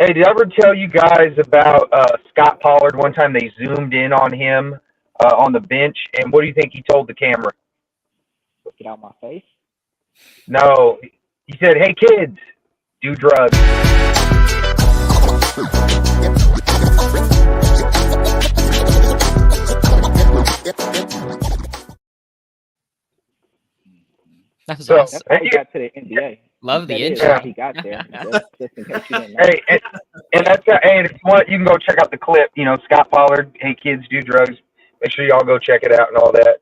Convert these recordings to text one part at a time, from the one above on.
Hey, did I ever tell you guys about Scott Pollard? One time they zoomed in on him on the bench, and what do you think he told the camera? Get out my face. No, he said, "Hey kids, do drugs." That was So, awesome. That's how he got to the NBA. Love the That is intro. how he got there. Just in case you didn't know. Hey, and that's hey, if you want, you can go check out the clip. You know, Scott Pollard, "Hey kids, do drugs." Make sure y'all go check it out and all that.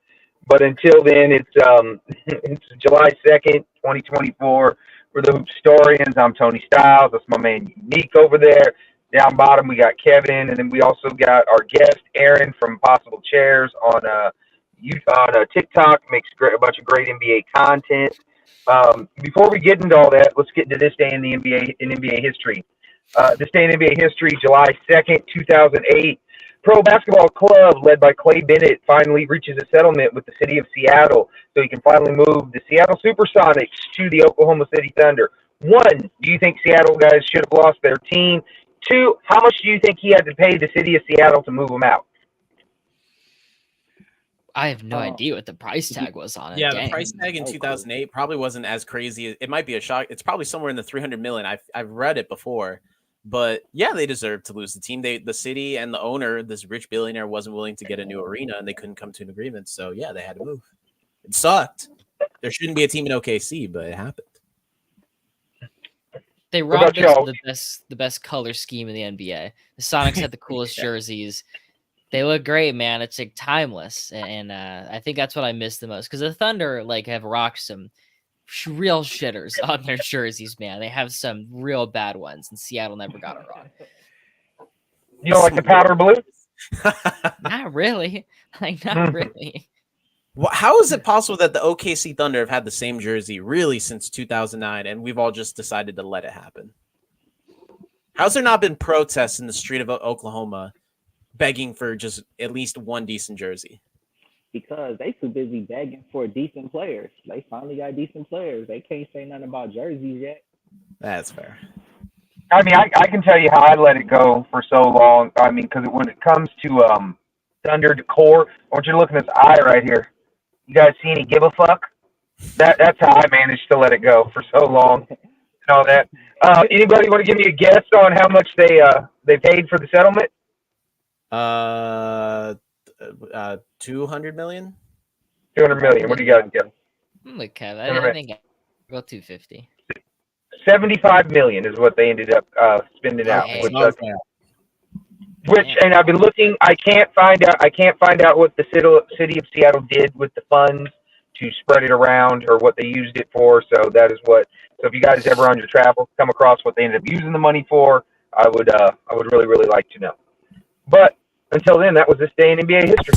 But until then, it's it's July 2nd, 2024. We're the HoopStorians. I'm Tony Styles. That's my man Unique over there. Down bottom, we got Kevin, and then we also got our guest Aaron from Possible Chairs on TikTok. Makes a bunch of great NBA content. Before we get into all that, let's get into this day in the NBA history. This day in NBA history, July 2nd, 2008. Pro basketball club led by Clay Bennett finally reaches a settlement with the city of Seattle, so he can finally move the Seattle Supersonics to the Oklahoma City Thunder. 1, do you think Seattle guys should have lost their team? 2, how much do you think he had to pay the city of Seattle to move him out? I have no idea what the price tag was on it. Yeah, Dang. the price tag in 2008 probably wasn't as crazy. It might be a shock. It's probably somewhere in the 300 million. I've read it before. But yeah, they deserved to lose the team. The city and the owner, this rich billionaire, wasn't willing to get a new arena, and they couldn't come to an agreement. So yeah, they had to move. It sucked. There shouldn't be a team in OKC, but it happened. They robbed us of the best color scheme in the NBA. The Sonics had the coolest jerseys. They look great, man. It's like timeless, and I think that's what I miss the most because the Thunder have rocked some real shitters on their jerseys, man. They have some real bad ones, and Seattle never got it wrong. You don't like the powder blue? Not really. Not really. Well, how is it possible that the OKC Thunder have had the same jersey really since 2009, and we've all just decided to let it happen? How's there not been protests in the street of Oklahoma begging for just at least one decent jersey? Because they too busy begging for decent players. They finally got decent players. They can't say nothing about jerseys yet. That's fair. I mean, I can tell you how I let it go for so long. I mean, because when it comes to Thunder decor, I want you to look at this eye right here. You guys see any give a fuck? That's how I managed to let it go for so long. And all that. Anybody want to give me a guess on how much they paid for the settlement? 200 million. 200 million. What do you guys get? Look, Kev, I think I'll go 250. 75 million is what they ended up spending out. Which, and I've been looking. I can't find out what the city of Seattle did with the funds to spread it around or what they used it for. So that is what. So if you guys ever on your travels come across what they ended up using the money for, I would really, really like to know. But until then, that was this day in NBA history.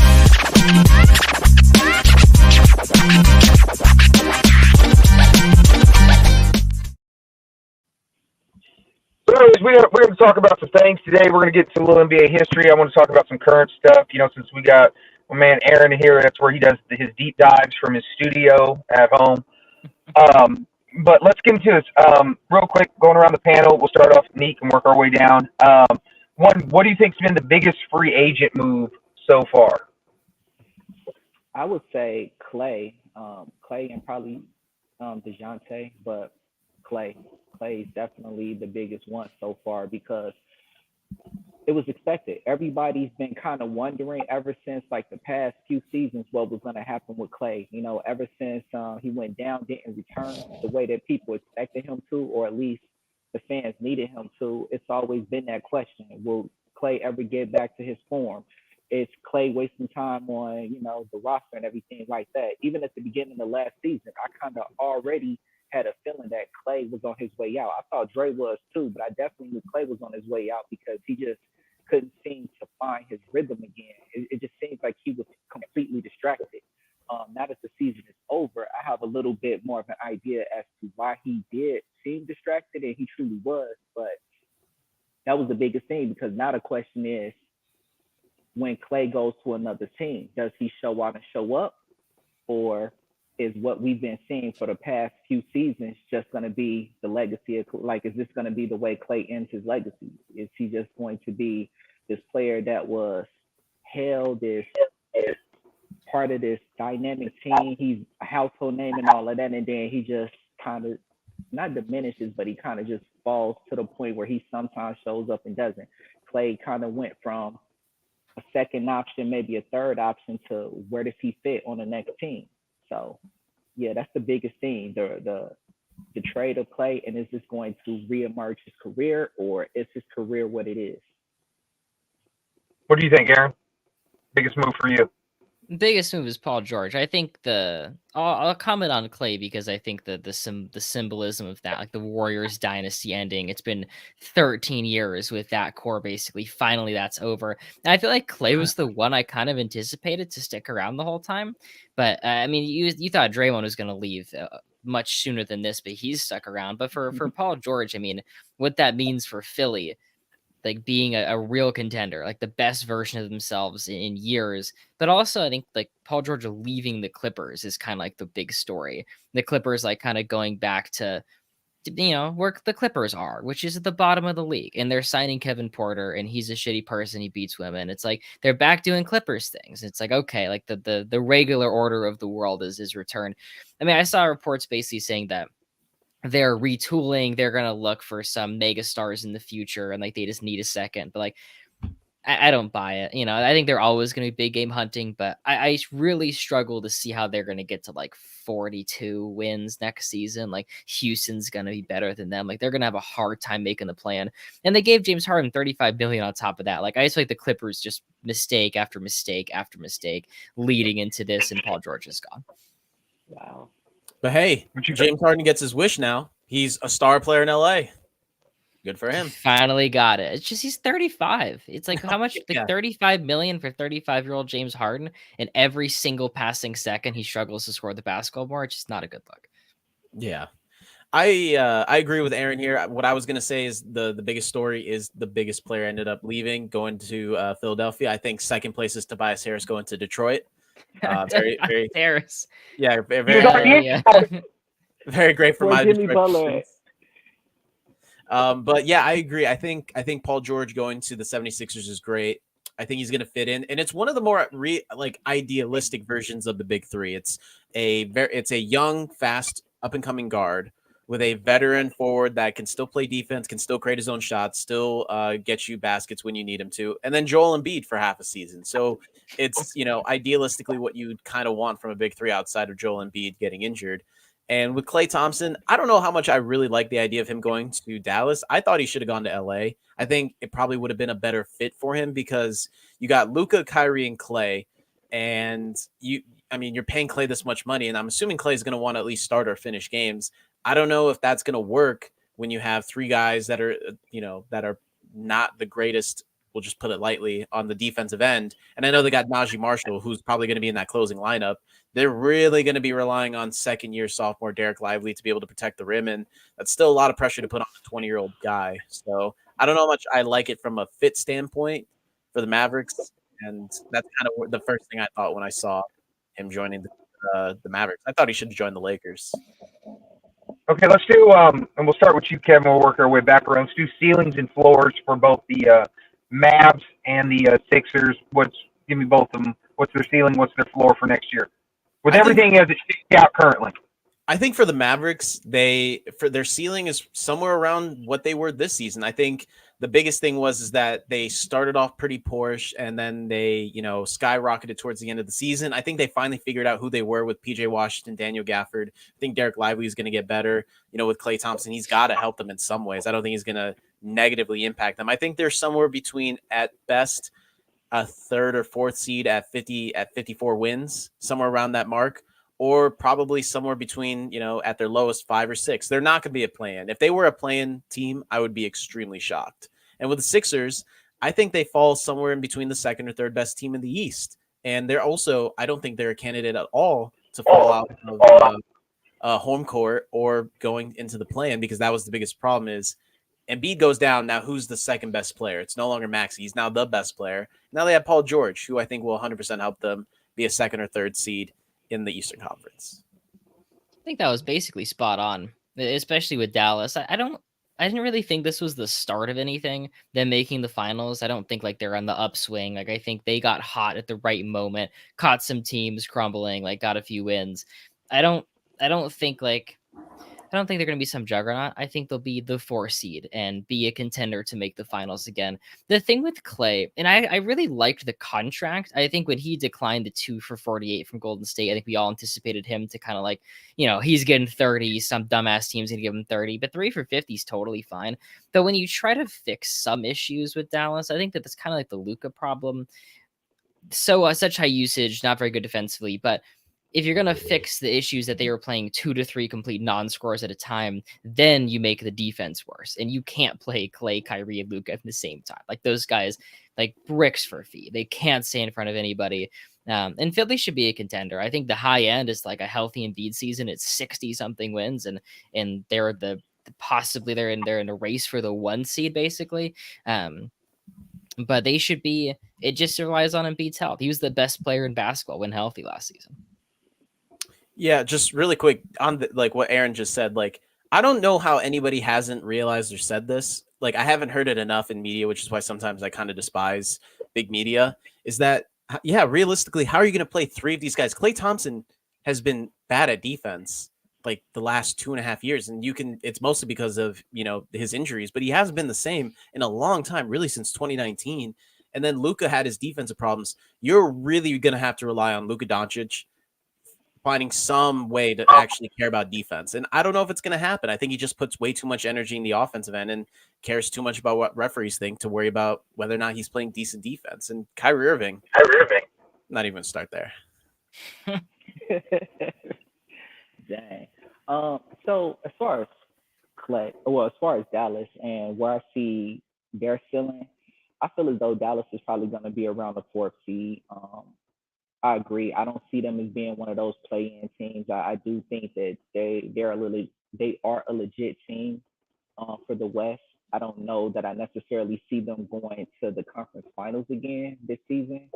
So anyways, we're going to talk about some things today. We're going to get to a little NBA history. I want to talk about some current stuff. You know, since we got my man Aaron here, that's where he does his deep dives from his studio at home. But let's get into this real quick. Going around the panel, we'll start off neat and work our way down. One, what do you think's been the biggest free agent move so far? I would say Clay and probably DeJounte, but Clay is definitely the biggest one so far because it was expected. Everybody's been kind of wondering ever since like the past few seasons what was going to happen with Clay. You know, ever since he went down, didn't return the way that people expected him to, or at least the fans needed him to. It's always been that question: will Clay ever get back to his form? Is Clay wasting time on, you know, the roster and everything like that? Even at the beginning of last season, I kind of already had a feeling that Clay was on his way out. I thought Dre was too, but I definitely knew Clay was on his way out because he just couldn't seem to find his rhythm again. It just seems like he was completely distracted. Now that the season is over, I have a little bit more of an idea as to why he did seem distracted, and he truly was. But that was the biggest thing because now the question is, when Clay goes to another team, does he show out and show up, or is what we've been seeing for the past few seasons just going to be the legacy of, like, is this going to be the way Clay ends his legacy? Is he just going to be this player that was held as part of this dynamic team? He's a household name and all of that, and then he just kind of not diminishes, but he kind of just falls to the point where he sometimes shows up and doesn't. Clay kind of went from a second option, maybe a third option, to where does he fit on the next team? So, yeah, that's the biggest thing, the trade of Clay, and is this going to reemerge his career, or is his career what it is? What do you think, Aaron? Biggest move for you? Biggest move is Paul George. I think I'll comment on Clay because I think the symbolism of that, like the Warriors dynasty ending, it's been 13 years with that core basically. Finally, that's over. And I feel like Clay was the one I kind of anticipated to stick around the whole time. But I mean, you thought Draymond was going to leave much sooner than this, but he's stuck around. But for Paul George, I mean, what that means for Philly, like being a real contender, like the best version of themselves in years. But also I think like Paul George leaving the Clippers is kind of like the big story. The Clippers like kind of going back to, you know, where the Clippers are, which is at the bottom of the league. And they're signing Kevin Porter and he's a shitty person. He beats women. It's like they're back doing Clippers things. It's like, okay, like the regular order of the world is returned. I mean, I saw reports basically saying that they're retooling, they're gonna look for some mega stars in the future, and like they just need a second. But like, I don't buy it. You know, I think they're always gonna be big game hunting, but I really struggle to see how they're gonna get to like 42 wins next season. Like Houston's gonna be better than them. Like they're gonna have a hard time making the plan. And they gave James Harden 35 billion on top of that. Like I just feel like the Clippers just mistake after mistake after mistake leading into this, and Paul George is gone. Wow. But hey, James Harden gets his wish now. He's a star player in LA. Good for him. Finally got it. It's just he's 35. It's like how much? Like 35 million for 35-year-old James Harden, and every single passing second he struggles to score the basketball more. It's just not a good look. Yeah. I agree with Aaron here. What I was gonna say is the biggest story is the biggest player ended up leaving, going to Philadelphia. I think second place is Tobias Harris going to Detroit. Very Harris. Yeah, very great for my Jimmy Butler. But yeah, I agree. I think Paul George going to the 76ers is great. I think he's going to fit in, and it's one of the more idealistic versions of the big three. It's a young, fast, up and coming guard with a veteran forward that can still play defense, can still create his own shots, still get you baskets when you need him to, and then Joel Embiid for half a season. So it's, you know, idealistically what you'd kind of want from a big three outside of Joel Embiid getting injured. And with Klay Thompson, I don't know how much I really like the idea of him going to Dallas. I thought he should have gone to LA. I think it probably would have been a better fit for him because you got Luka, Kyrie, and Klay, and you're paying Klay this much money, and I'm assuming Klay is going to want to at least start or finish games. I don't know if that's going to work when you have three guys that are, that are not the greatest, we'll just put it lightly, on the defensive end. And I know they got Najee Marshall, who's probably going to be in that closing lineup. They're really going to be relying on second-year sophomore Derek Lively to be able to protect the rim, and that's still a lot of pressure to put on a 20-year-old guy. So I don't know how much I like it from a fit standpoint for the Mavericks, and that's kind of the first thing I thought when I saw him joining the Mavericks. I thought he should have joined the Lakers. Okay, let's do, and we'll start with you, Kevin. We'll work our way back around. Let's do ceilings and floors for both the Mavs and the Sixers. Give me both of them. What's their ceiling? What's their floor for next year? With everything as it sticks out currently. I think for the Mavericks, their ceiling is somewhere around what they were this season. I think the biggest thing is that they started off pretty poorish and then they, skyrocketed towards the end of the season. I think they finally figured out who they were with PJ Washington, Daniel Gafford. I think Derek Lively is going to get better. With Klay Thompson, he's got to help them in some ways. I don't think he's going to negatively impact them. I think they're somewhere between, at best, a third or fourth seed at 54 wins, somewhere around that mark. Or probably somewhere between, at their lowest 5 or 6. They're not going to be a play-in. If they were a play-in team, I would be extremely shocked. And with the Sixers, I think they fall somewhere in between the second or third best team in the East. And they're also, I don't think they're a candidate at all to fall out of home court or going into the play-in, because that was the biggest problem is Embiid goes down. Now who's the second best player? It's no longer Maxey. He's now the best player. Now they have Paul George, who I think will 100% help them be a second or third seed in the Eastern Conference. I think that was basically spot on, especially with Dallas. I didn't really think this was the start of anything. Them making the finals, I don't think like they're on the upswing. Like I think they got hot at the right moment, caught some teams crumbling, like got a few wins. I don't think like I don't think they're going to be some juggernaut. I think they'll be the 4 seed and be a contender to make the finals again. The thing with Clay, and I really liked the contract. I think when he declined the 2 for 48 from Golden State, I think we all anticipated him to kind of like, he's getting 30. Some dumbass team's going to give him 30, but 3 for 50 is totally fine. But when you try to fix some issues with Dallas, I think that's kind of like the Luka problem. So such high usage, not very good defensively, but if you're going to fix the issues that they were playing 2 to 3 complete non-scores at a time, then you make the defense worse. And you can't play Clay, Kyrie, and Luka at the same time. Like those guys, like bricks for fee. They can't stay in front of anybody. And Philly should be a contender. I think the high end is like a healthy Embiid season. It's 60-something wins, and they're possibly they're in a race for the 1 seed basically. But they should be. It just relies on Embiid's health. He was the best player in basketball when healthy last season. Yeah, just really quick on like what Aaron just said. Like, I don't know how anybody hasn't realized or said this. Like, I haven't heard it enough in media, which is why sometimes I kind of despise big media. Is that, yeah, realistically, how are you going to play 3 of these guys? Klay Thompson has been bad at defense like the last 2.5 years, and it's mostly because of his injuries, but he hasn't been the same in a long time, really since 2019. And then Luka had his defensive problems. You're really going to have to rely on Luka Doncic finding some way to actually care about defense. And I don't know if it's going to happen. I think he just puts way too much energy in the offensive end and cares too much about what referees think to worry about whether or not he's playing decent defense. And Kyrie Irving, not even start there. Dang. So as far as as far as Dallas and where I see their ceiling, I feel as though Dallas is probably going to be around the 4th seed. I agree. I don't see them as being one of those play-in teams. I do think that they are a legit team for the West. I don't know that I necessarily see them going to the conference finals again this season,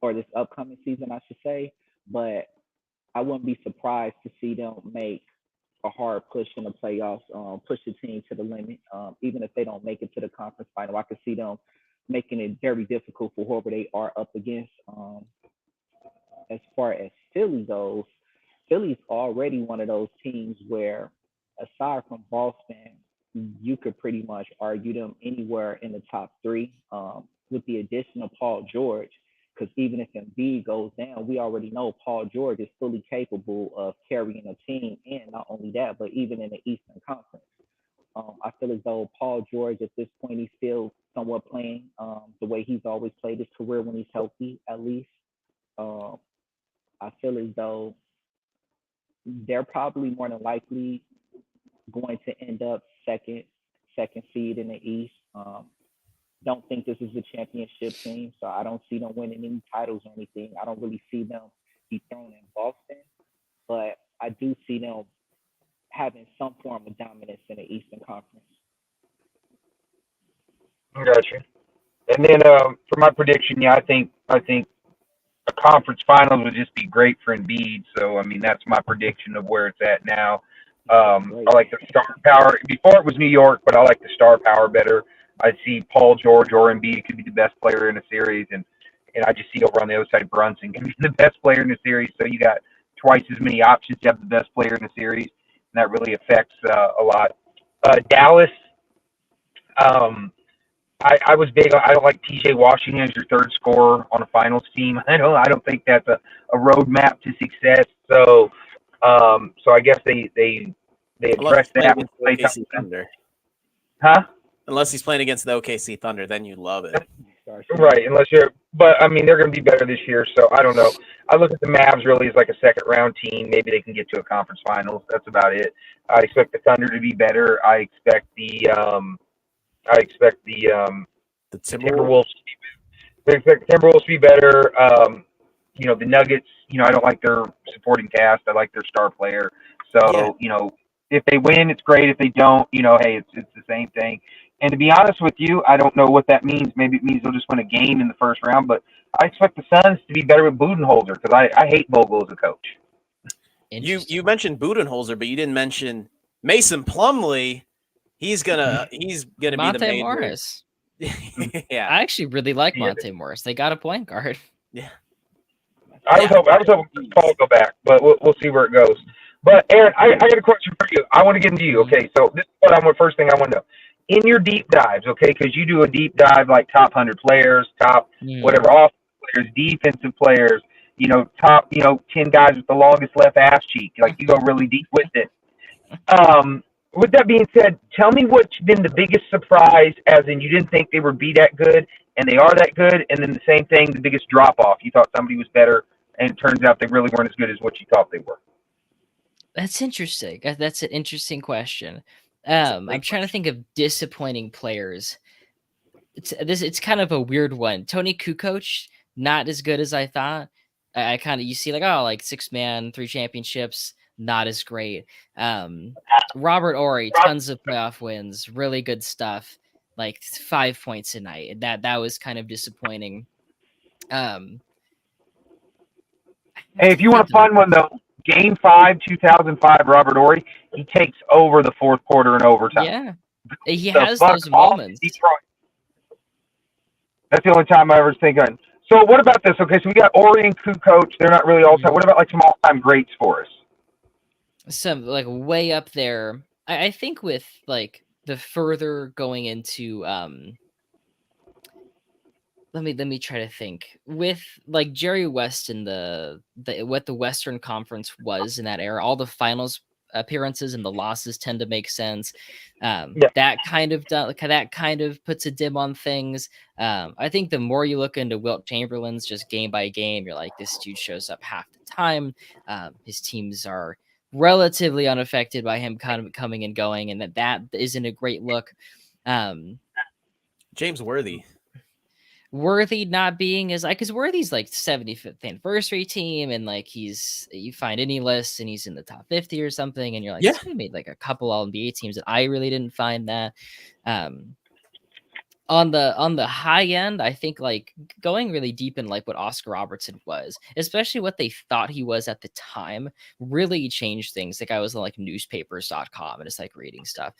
or this upcoming season, I should say. But I wouldn't be surprised to see them make a hard push in the playoffs, push the team to the limit. Even if they don't make it to the conference final, I could see them making it very difficult for whoever they are up against. As far as Philly goes, Philly's already one of those teams where, aside from Boston, you could pretty much argue them anywhere in the top 3, with the addition of Paul George. Because even if Embiid goes down, we already know Paul George is fully capable of carrying a team, and not only that, but even in the Eastern Conference. I feel as though Paul George, at this point, he's still somewhat playing the way he's always played his career when he's healthy, at least. I feel as though they're probably more than likely going to end up second seed in the East. Don't think this is a championship team, so I don't see them winning any titles or anything. I don't really see them dethroning Boston, but I do see them having some form of dominance in the Eastern Conference. Gotcha. And then for my prediction, yeah, I think a conference finals would just be great for Embiid. So, I mean, that's my prediction of where it's at now. I like the star power. Before it was New York, but I like the star power better. I see Paul George or Embiid could be the best player in a series, and I just see over on the other side Brunson can be the best player in the series. So you got twice as many options to have the best player in the series, and that really affects a lot. Dallas, I was big. I don't like P.J. Washington as your third scorer on a finals team. I don't think that's a roadmap to success. So I guess they address that with OKC Thunder. Huh? Unless he's playing against the OKC Thunder, then you love it. Right, but I mean, they're going to be better this year, so I don't know. I look at the Mavs really as like a second-round team. Maybe they can get to a conference finals. That's about it. I expect the Thunder to be better. I expect the Timberwolves to be better. The Nuggets, I don't like their supporting cast. I like their star player. So, if they win, it's great. If they don't, hey, it's the same thing. And to be honest with you, I don't know what that means. Maybe it means they'll just win a game in the first round. But I expect the Suns to be better with Budenholzer because I hate Vogel as a coach. You mentioned Budenholzer, but you didn't mention Mason Plumlee. He's gonna be the Monte major. Morris. Yeah, I actually really like Monte Morris. They got a point guard. yeah. I was hoping Paul go back, but we'll see where it goes. But Aaron, I got a question for you. I want to get into you. Okay, so this is what first thing I want to know. In your deep dives, okay, because you do a deep dive like top 100 players, top whatever offensive players, defensive players, top 10 guys with the longest left ass cheek. Like you go really deep with it. With that being said, tell me what's been the biggest surprise, as in you didn't think they would be that good, and they are that good, and then the same thing, the biggest drop off. You thought somebody was better, and it turns out they really weren't as good as what you thought they were. That's interesting. That's an interesting question. I'm trying to think of disappointing players. It's kind of a weird one. Tony Kukoc, not as good as I thought. I kind of, you see like 6-man, 3 championships, not as great. Robert Horry, tons of playoff wins, really good stuff, like 5 points a night. That was kind of disappointing. Hey, if you want to find one though, Game 5, 2005, Robert Horry, he takes over the fourth quarter in overtime. Yeah, he has those moments. Detroit. That's the only time I ever think of. So what about this? Okay, so we got Horry and Kukoc. They're not really all-time. What about like some all-time greats for us? Some like way up there. I think with like the further going into let me try to think. With like Jerry West in the what the Western Conference was in that era, all the finals appearances and the losses tend to make sense. That kind of puts a dim on things. I think the more you look into Wilt Chamberlain's just game by game, you're like, this dude shows up half the time. His teams are relatively unaffected by him kind of coming and going, and that isn't a great look. James Worthy not being as like, because Worthy's like 75th anniversary team, and like you find any list and he's in the top 50 or something, and you're like, this guy made like a couple All NBA teams, and I really didn't find that. On the high end, I think like going really deep in like what Oscar Robertson was, especially what they thought he was at the time, really changed things. Like I was on like newspapers.com and just like reading stuff.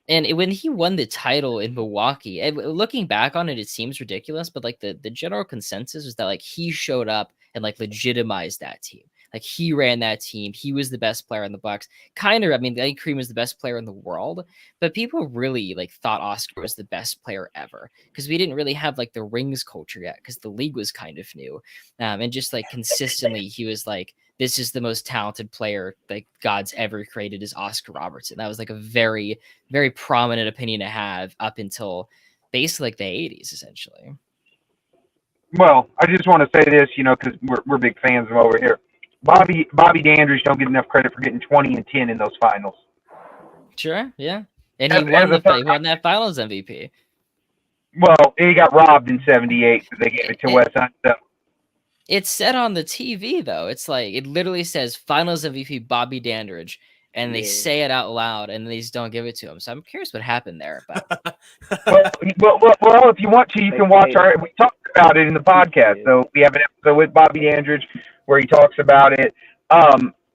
And when he won the title in Milwaukee, looking back on it, it seems ridiculous, but like the general consensus was that like he showed up and like legitimized that team. Like he ran that team. He was the best player in the Bucks. Kind of, I mean, I think Kareem was the best player in the world, but people really like thought Oscar was the best player ever because we didn't really have like the rings culture yet because the league was kind of new. And just like consistently, he was like, this is the most talented player like God's ever created is Oscar Robertson. That was like a very, very prominent opinion to have up until basically like the 80s, essentially. Well, I just want to say this, because we're big fans of him over here. Bobby Dandridge don't get enough credit for getting 20 and 10 in those finals. Sure, yeah. And he won that finals MVP. Well, he got robbed in 78 because they gave it to Wes Unseld. It's said on the TV, though. It's like, it literally says finals MVP Bobby Dandridge, and they say it out loud, and they just don't give it to him. So I'm curious what happened there. But... well, if you want to, you can watch we talked about it in the podcast. So we have an episode with Bobby Dandridge where he talks about it.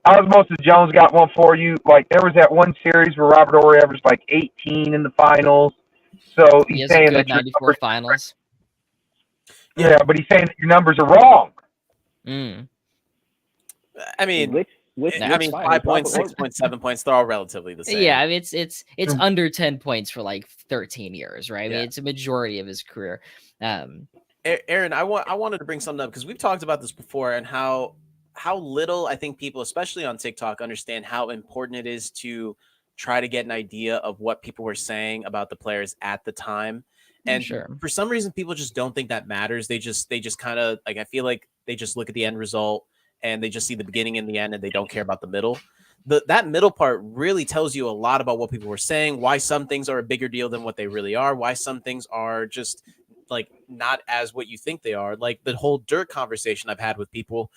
Osmosis Jones got one for you. Like, there was that one series where Robert Horry averaged like 18 in the finals. So he's saying that 94 finals. Yeah, but he's saying that your numbers are wrong. I mean, 5 points, 6 points, 7 points, they're all relatively the same. Yeah, I mean, it's under 10 points for like 13 years, right? I mean, it's a majority of his career. Aaron, I wanted to bring something up because we've talked about this before and how little I think people, especially on TikTok, understand how important it is to try to get an idea of what people were saying about the players at the time. And for some reason, people just don't think that matters. They just kind of like, I feel like they just look at the end result and they just see the beginning and the end and they don't care about the middle. That middle part really tells you a lot about what people were saying, why some things are a bigger deal than what they really are, why some things are just like not as what you think they are. Like the whole Dirk conversation I've had with people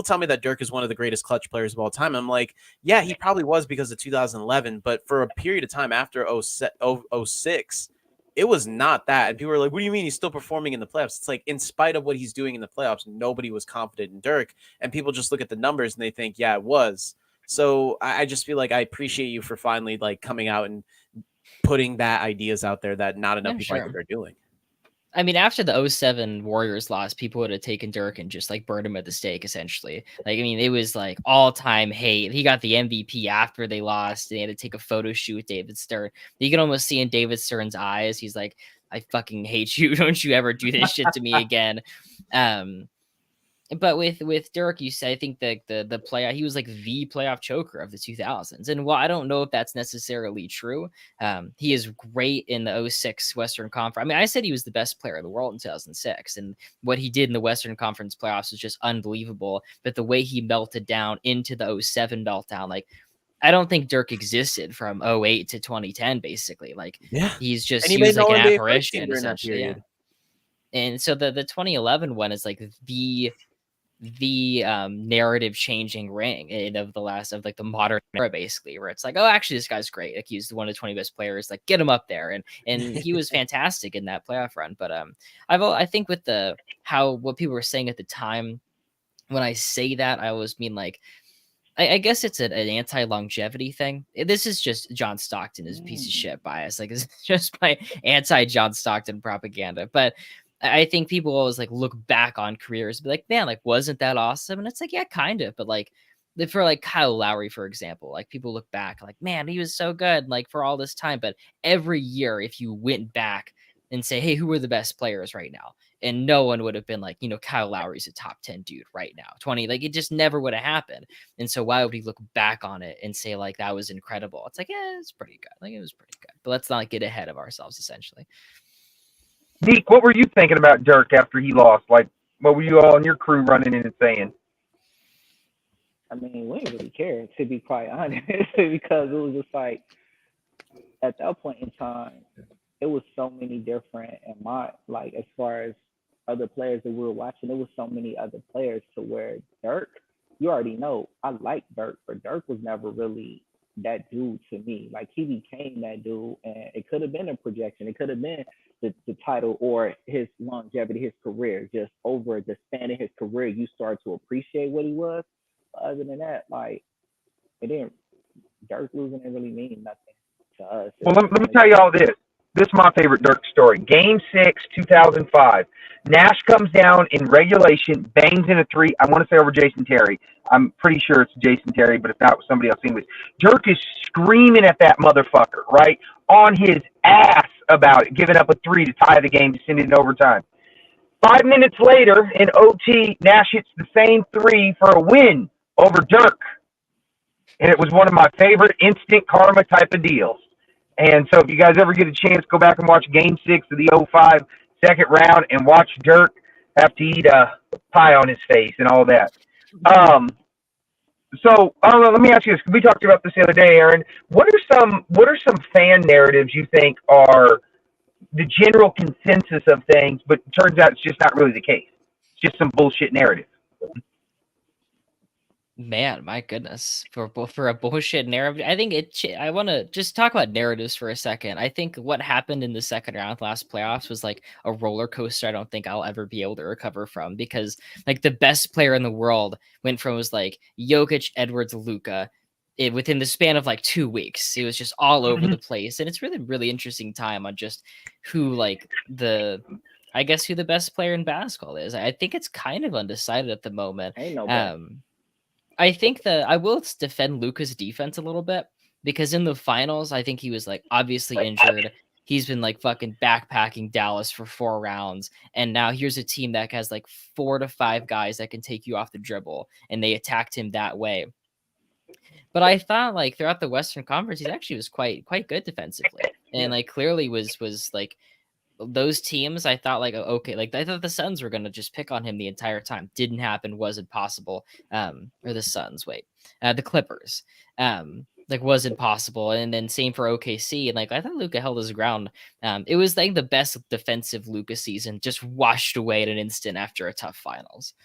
tell me that Dirk is one of the greatest clutch players of all time. I'm like, yeah, he probably was because of 2011, but for a period of time after 06, it was not that. And people were like, what do you mean he's still performing in the playoffs? It's like, in spite of what he's doing in the playoffs, nobody was confident in Dirk. And people just look at the numbers and they think, yeah, it was. So I just feel like I appreciate you for finally like coming out and putting that ideas out there that not enough people I think are doing. I mean, after the 07 Warriors loss, people would have taken Dirk and just like burned him at the stake, essentially. Like, I mean, it was like all-time hate. He got the MVP after they lost. They had to take a photo shoot with David Stern. You can almost see in David Stern's eyes, he's like, I fucking hate you. Don't you ever do this shit to me again. But with Dirk, you say I think the playoff, he was like the playoff choker of the 2000s. And while I don't know if that's necessarily true, he is great in the 06 Western Conference. I mean, I said he was the best player in the world in 2006, and what he did in the Western Conference playoffs was just unbelievable. But the way he melted down into the 07 meltdown, like, I don't think Dirk existed from 08 to 2010, basically. Like, he's just, he was like an apparition, essentially. Yeah. And so the 2011 one is like the narrative changing ring of the last of like the modern era, basically, where it's like, oh, actually this guy's great, like he's one of the 20 best players, like get him up there, and he was fantastic in that playoff run. But I think with what people were saying at the time, when I say that, I always mean like, I guess it's an anti-longevity thing. This is just John Stockton is a piece of shit bias, like it's just my anti-John Stockton propaganda. But I think people always like look back on careers and be like, man, like, wasn't that awesome? And it's like, yeah, kind of. But like for like Kyle Lowry, for example, like people look back like, man, he was so good, like for all this time. But every year, if you went back and say, hey, who are the best players right now? And no one would have been like, Kyle Lowry's a top 10 dude right now, 20, like it just never would have happened. And so why would we look back on it and say like, that was incredible? It's like, yeah, it's pretty good. Like it was pretty good, but let's not get ahead of ourselves, essentially. Deke, what were you thinking about Dirk after he lost? Like, what were you all and your crew running in and saying? I mean, we didn't really care, to be quite honest, because it was just like, at that point in time, it was so many different, and like, as far as other players that we were watching, there was so many other players to where Dirk, you already know, I like Dirk, but Dirk was never really that dude to me. Like, he became that dude, and it could have been a projection. It could have been the title or his longevity, his career. Just over the span of his career, you start to appreciate what he was. But other than that, like, it didn't. Dirk losing didn't really mean nothing to us. Well, let me tell you all this. This is my favorite Dirk story. Game 6, 2005. Nash comes down in regulation, bangs in a three. I want to say over Jason Terry. I'm pretty sure it's Jason Terry, but if not, it was somebody else. Anyways, Dirk is screaming at that motherfucker, right? On his ass about it, giving up a three to tie the game to send it in overtime. 5 minutes later, in OT, Nash hits the same three for a win over Dirk. And it was one of my favorite instant karma type of deals. And so if you guys ever get a chance, go back and watch Game 6 of the 05 second round and watch Dirk have to eat a pie on his face and all that. So I don't know. Let me ask you this. We talked about this the other day, Aaron. What are some fan narratives you think are the general consensus of things, but it turns out it's just not really the case? It's just some bullshit narrative. Man, my goodness, for a bullshit narrative, I think I want to just talk about narratives for a second. I think what happened in the second round last playoffs was like a roller coaster. I don't think I'll ever be able to recover from, because like the best player in the world went from, was like Jokic, Edwards, Luka, within the span of like 2 weeks. It was just all over the place, and it's really, really interesting time on just who like I guess who the best player in basketball is. I think it's kind of undecided at the moment. I think that I will defend Luka's defense a little bit, because in the finals, I think he was like obviously injured. He's been like fucking backpacking Dallas for 4 rounds. And now here's a team that has like 4 to 5 guys that can take you off the dribble, and they attacked him that way. But I thought like throughout the Western Conference, he actually was quite good defensively, and like clearly was like those teams. I thought like, okay, like I thought the Suns were gonna just pick on him the entire time. Didn't happen. Wasn't possible. Or the Suns. The Clippers. Like wasn't possible. And then same for OKC. And like I thought Luka held his ground. It was like the best defensive Luka season, just washed away in an instant after a tough finals.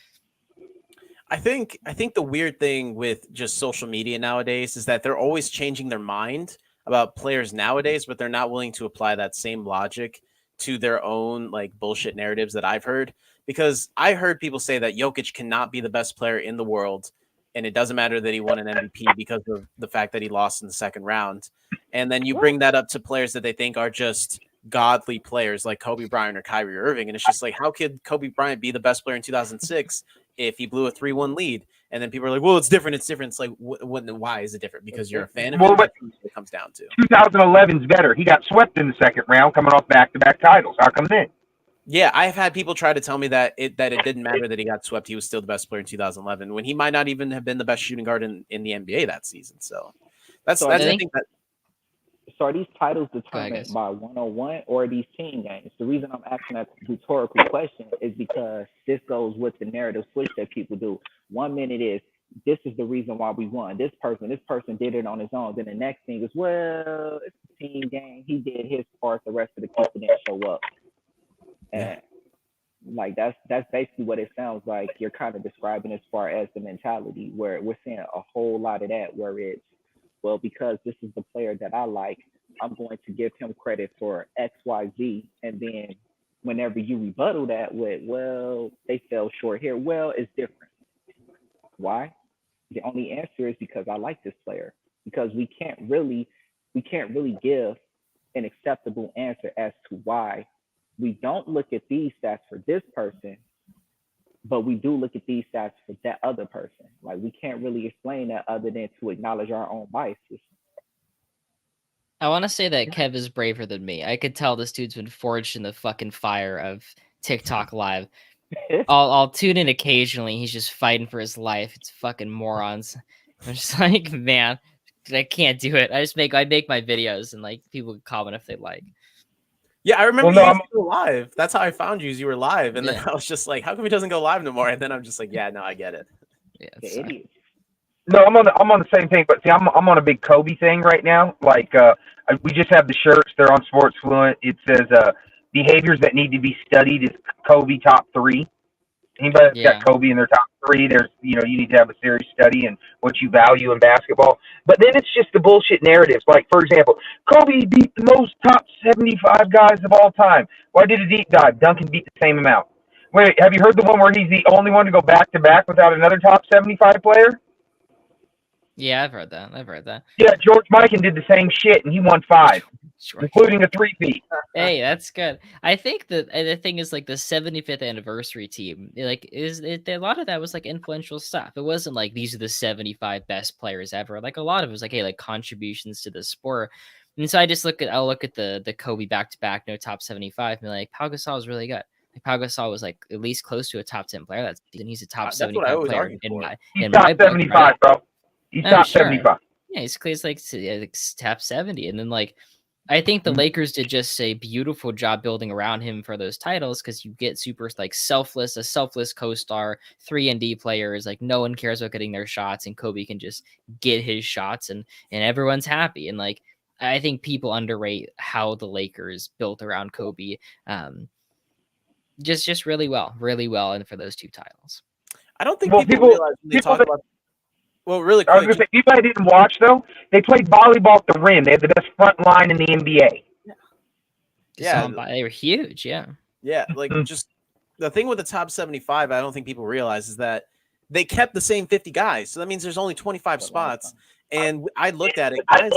I think the weird thing with just social media nowadays is that they're always changing their mind about players nowadays, but they're not willing to apply that same logic to their own like bullshit narratives that I've heard. Because I heard people say that Jokic cannot be the best player in the world, and it doesn't matter that he won an MVP because of the fact that he lost in the second round. And then you bring that up to players that they think are just godly players like Kobe Bryant or Kyrie Irving. And it's just like, how could Kobe Bryant be the best player in 2006 if he blew a 3-1 lead? And then people are like, well, it's different. It's different. It's like, why is it different? Because you're a fan of Well, him? but That's what it comes down to. 2011's better. He got swept in the second round coming off back-to-back titles. How come then? Yeah, I've had people try to tell me that it didn't matter that he got swept. He was still the best player in 2011 when he might not even have been the best shooting guard in the NBA that season. So that's I think that. So are these titles determined by 101 or are these team games? The reason I'm asking that rhetorical question is because this goes with the narrative switch that people do. 1 minute is, this is the reason why we won. This person did it on his own. Then the next thing is, well, it's a team game. He did his part. The rest of the people didn't show up. And like that's basically what it sounds like you're kind of describing as far as the mentality, where we're seeing a whole lot of that, where it's, well, because this is the player that I like, I'm going to give him credit for X, Y, Z. And then whenever you rebuttal that with, well, they fell short here, well, it's different. Why? The only answer is because I like this player. Because we can't really give an acceptable answer as to why we don't look at these stats for this person, but we do look at these stats for that other person. Like, we can't really explain that other than to acknowledge our own biases. I want to say that Kev is braver than me. I could tell this dude's been forged in the fucking fire of TikTok Live. I'll tune in occasionally. He's just fighting for his life. It's fucking morons. I'm just like, man, I can't do it. I make my videos and like people can comment if they like. Yeah, I remember you used to go live. That's how I found you. Is you were live, and then I was just like, "How come he doesn't go live no more?" And then I'm just like, "Yeah, no, I get it." Yeah, no, I'm on the same thing, but see, I'm on a big Kobe thing right now. Like, we just have the shirts. They're on Sports Fluent. It says, "Behaviors that need to be studied is Kobe top 3." Anybody that's got Kobe in their top 3, there's, you need to have a serious study in what you value in basketball. But then it's just the bullshit narratives. Like, for example, Kobe beat the most top 75 guys of all time. Well, I did a deep dive. Duncan beat the same amount. Wait, have you heard the one where he's the only one to go back-to-back without another top 75 player? Yeah, I've heard that. Yeah, George Mikan did the same shit, and he won 5. Including a 3-peat. Hey, that's good. I think that the thing is, like, the 75th anniversary team, like, a lot of that was like influential stuff. It wasn't like these are the 75 best players ever. Like, a lot of it was like, hey, like contributions to the sport. And so I'll look at the Kobe back-to-back, no top 75, and be like, Pau Gasol was really good. Like, Pau Gasol was like at least close to a top 10 player that season. He's a top 75 player in my top 75, book, right? Bro. He's top 75. Yeah, he's like top 70, and then like. I think the Lakers did just a beautiful job building around him for those titles, because you get super like a selfless co-star, 3-and-D players. Like, no one cares about getting their shots, and Kobe can just get his shots, and everyone's happy. And like, I think people underrate how the Lakers built around Kobe, just really well, and for those 2 titles. I don't think people realize when they talk about. Well, really quick. I was going to say, people I didn't watch, though, they played volleyball at the rim. They had the best front line in the NBA. Yeah. They were huge, yeah. Yeah, like, just the thing with the top 75, I don't think people realize, is that they kept the same 50 guys. So that means there's only 25 spots. And I looked at it, guys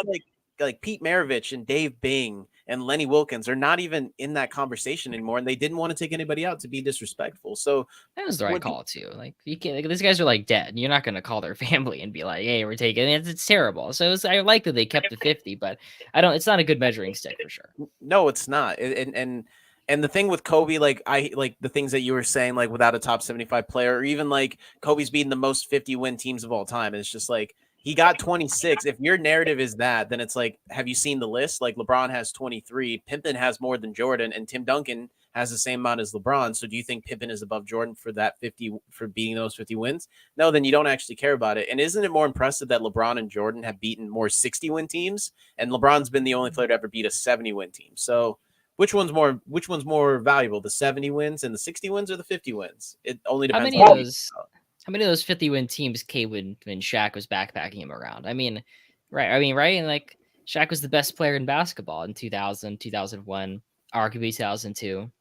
like Pete Maravich and Dave Bing and Lenny Wilkins are not even in that conversation anymore, and they didn't want to take anybody out to be disrespectful. So that was the right call too. Like, you can't. Like, these guys are like dead. You're not going to call their family and be like, "Hey, we're taking it." It's terrible. So I like that they kept the 50, but I don't. It's not a good measuring stick for sure. No, it's not. And the thing with Kobe, like, I like the things that you were saying, like without a top 75 player, or even like Kobe's beating the most 50-win teams of all time, and it's just like. He got 26. If your narrative is that, then it's like, have you seen the list? Like, LeBron has 23. Pippen has more than Jordan, and Tim Duncan has the same amount as LeBron. So do you think Pippen is above Jordan for that 50, for beating those 50 wins? No, then you don't actually care about it. And isn't it more impressive that LeBron and Jordan have beaten more 60-win teams? And LeBron's been the only player to ever beat a 70-win team. So which one's more valuable, the 70 wins and the 60 wins, or the 50 wins? It only depends. How many of those 50-win teams came when Shaq was backpacking him around? I mean, right? And like, Shaq was the best player in basketball in 2000, 2001, arguably 2002.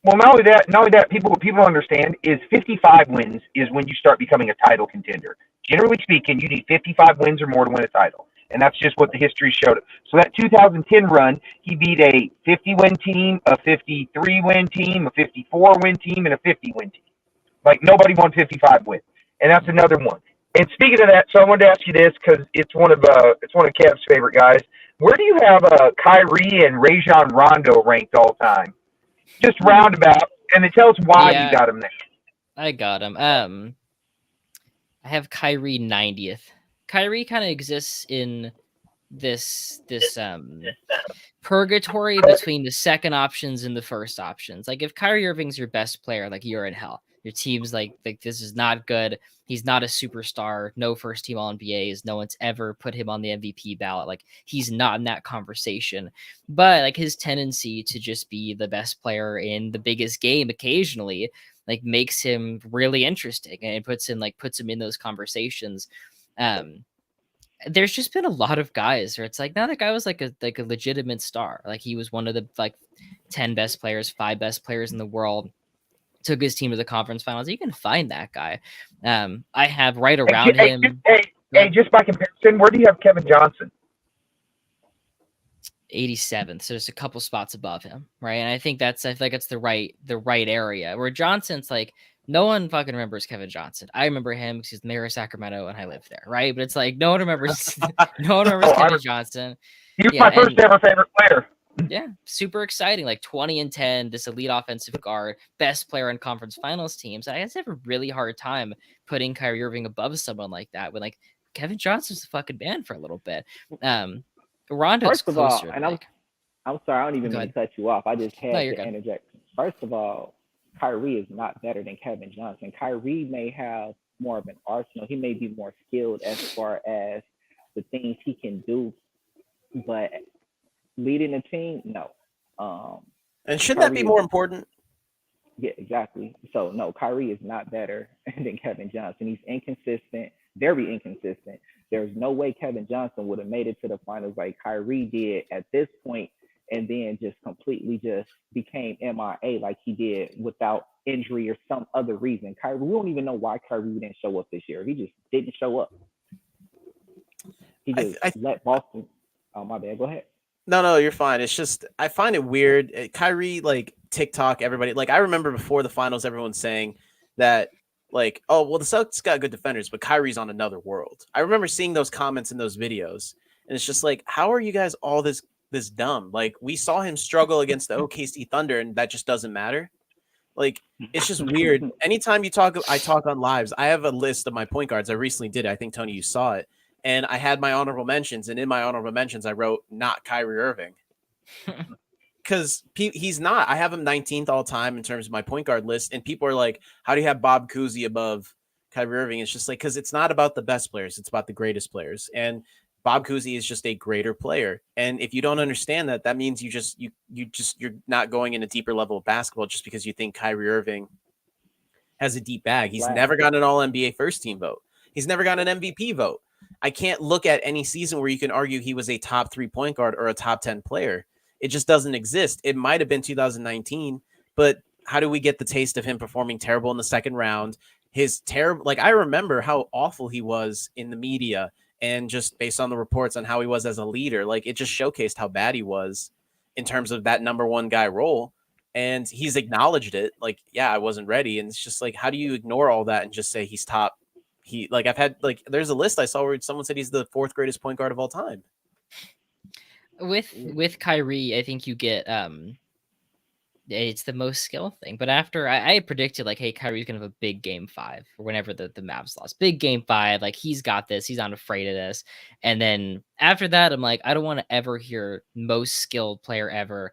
Well, not only that, people understand is 55 wins is when you start becoming a title contender. Generally speaking, you need 55 wins or more to win a title, and that's just what the history showed. So that 2010 run, he beat a 50-win team, a 53-win team, a 54-win team, and a 50-win team. Like nobody won 55 wins, and that's another one. And speaking of that, so I wanted to ask you this because it's one of Kev's favorite guys. Where do you have Kyrie and Rajon Rondo ranked all time? Just roundabout, and it tells why you got him there. I got him. I have Kyrie 90th. Kyrie kind of exists in this purgatory between the second options and the first options. Like if Kyrie Irving's your best player, like you're in hell. Your team's like this is not good. He's not a superstar. No first team All NBAs. No one's ever put him on the MVP ballot. Like he's not in that conversation. But like his tendency to just be the best player in the biggest game occasionally, like makes him really interesting and puts him in those conversations. There's just been a lot of guys where it's like, now that guy was like a legitimate star. Like he was one of the 10 best players, 5 best players in the world. Took his team to the conference finals. You can find that guy. I have right around him. Hey, just by comparison, where do you have Kevin Johnson? 87th, so just a couple spots above him, right? And I feel like it's the right area. Where Johnson's like, no one fucking remembers Kevin Johnson. I remember him because he's the mayor of Sacramento and I live there, right? But it's like no one remembers Kevin Johnson. He was my first ever favorite player. Yeah, super exciting. Like 20-10, this elite offensive guard, best player in conference finals teams. I guess I have a really hard time putting Kyrie Irving above someone like that when like Kevin Johnson's the fucking man for a little bit. Rondo's first of closer. All, and I'm sorry, I don't even mean to cut you off. I just had to interject. First of all, Kyrie is not better than Kevin Johnson. Kyrie may have more of an arsenal. He may be more skilled as far as the things he can do, but leading a team, no. And shouldn't that be more important? Yeah, exactly. So no, Kyrie is not better than Kevin Johnson. He's inconsistent, very inconsistent. There's no way Kevin Johnson would have made it to the finals like Kyrie did at this point, and then just completely just became MIA like he did without injury or some other reason. Kyrie, we don't even know why Kyrie didn't show up this year. He just didn't show up. He just let Boston. Oh, my bad. Go ahead. No, you're fine. It's just I find it weird. Kyrie, like TikTok, everybody, like I remember before the finals, everyone saying that, like, oh, well, the Celtics got good defenders, but Kyrie's on another world. I remember seeing those comments in those videos, and it's just like, how are you guys all this dumb? Like, we saw him struggle against the OKC Thunder, and that just doesn't matter. Like, it's just weird. Anytime I talk on lives. I have a list of my point guards. I recently did it. I think, Tony, you saw it. And I had my honorable mentions, and in my honorable mentions, I wrote not Kyrie Irving. Because he's not. I have him 19th all time in terms of my point guard list, and people are like, how do you have Bob Cousy above Kyrie Irving? It's just like, because it's not about the best players. It's about the greatest players. And Bob Cousy is just a greater player. And if you don't understand that, that means you're not going in a deeper level of basketball just because you think Kyrie Irving has a deep bag. He's never got an All-NBA first team vote. He's never got an MVP vote. I can't look at any season where you can argue he was a top 3 point guard or a top 10 player. It just doesn't exist. It might have been 2019, but how do we get the taste of him performing terrible in the second round? His terrible, like I remember how awful he was in the media and just based on the reports on how he was as a leader, like it just showcased how bad he was in terms of that number one guy role. And he's acknowledged it. Like, yeah, I wasn't ready. And it's just like, how do you ignore all that and just say he's top? I've had there's a list I saw where someone said he's the 4th greatest point guard of all time. With Kyrie, I think you get it's the most skill thing. But after I predicted like, hey, Kyrie's gonna have a big game 5 or whenever the Mavs lost. Big game 5, like he's got this, he's not afraid of this. And then after that, I'm like, I don't want to ever hear most skilled player ever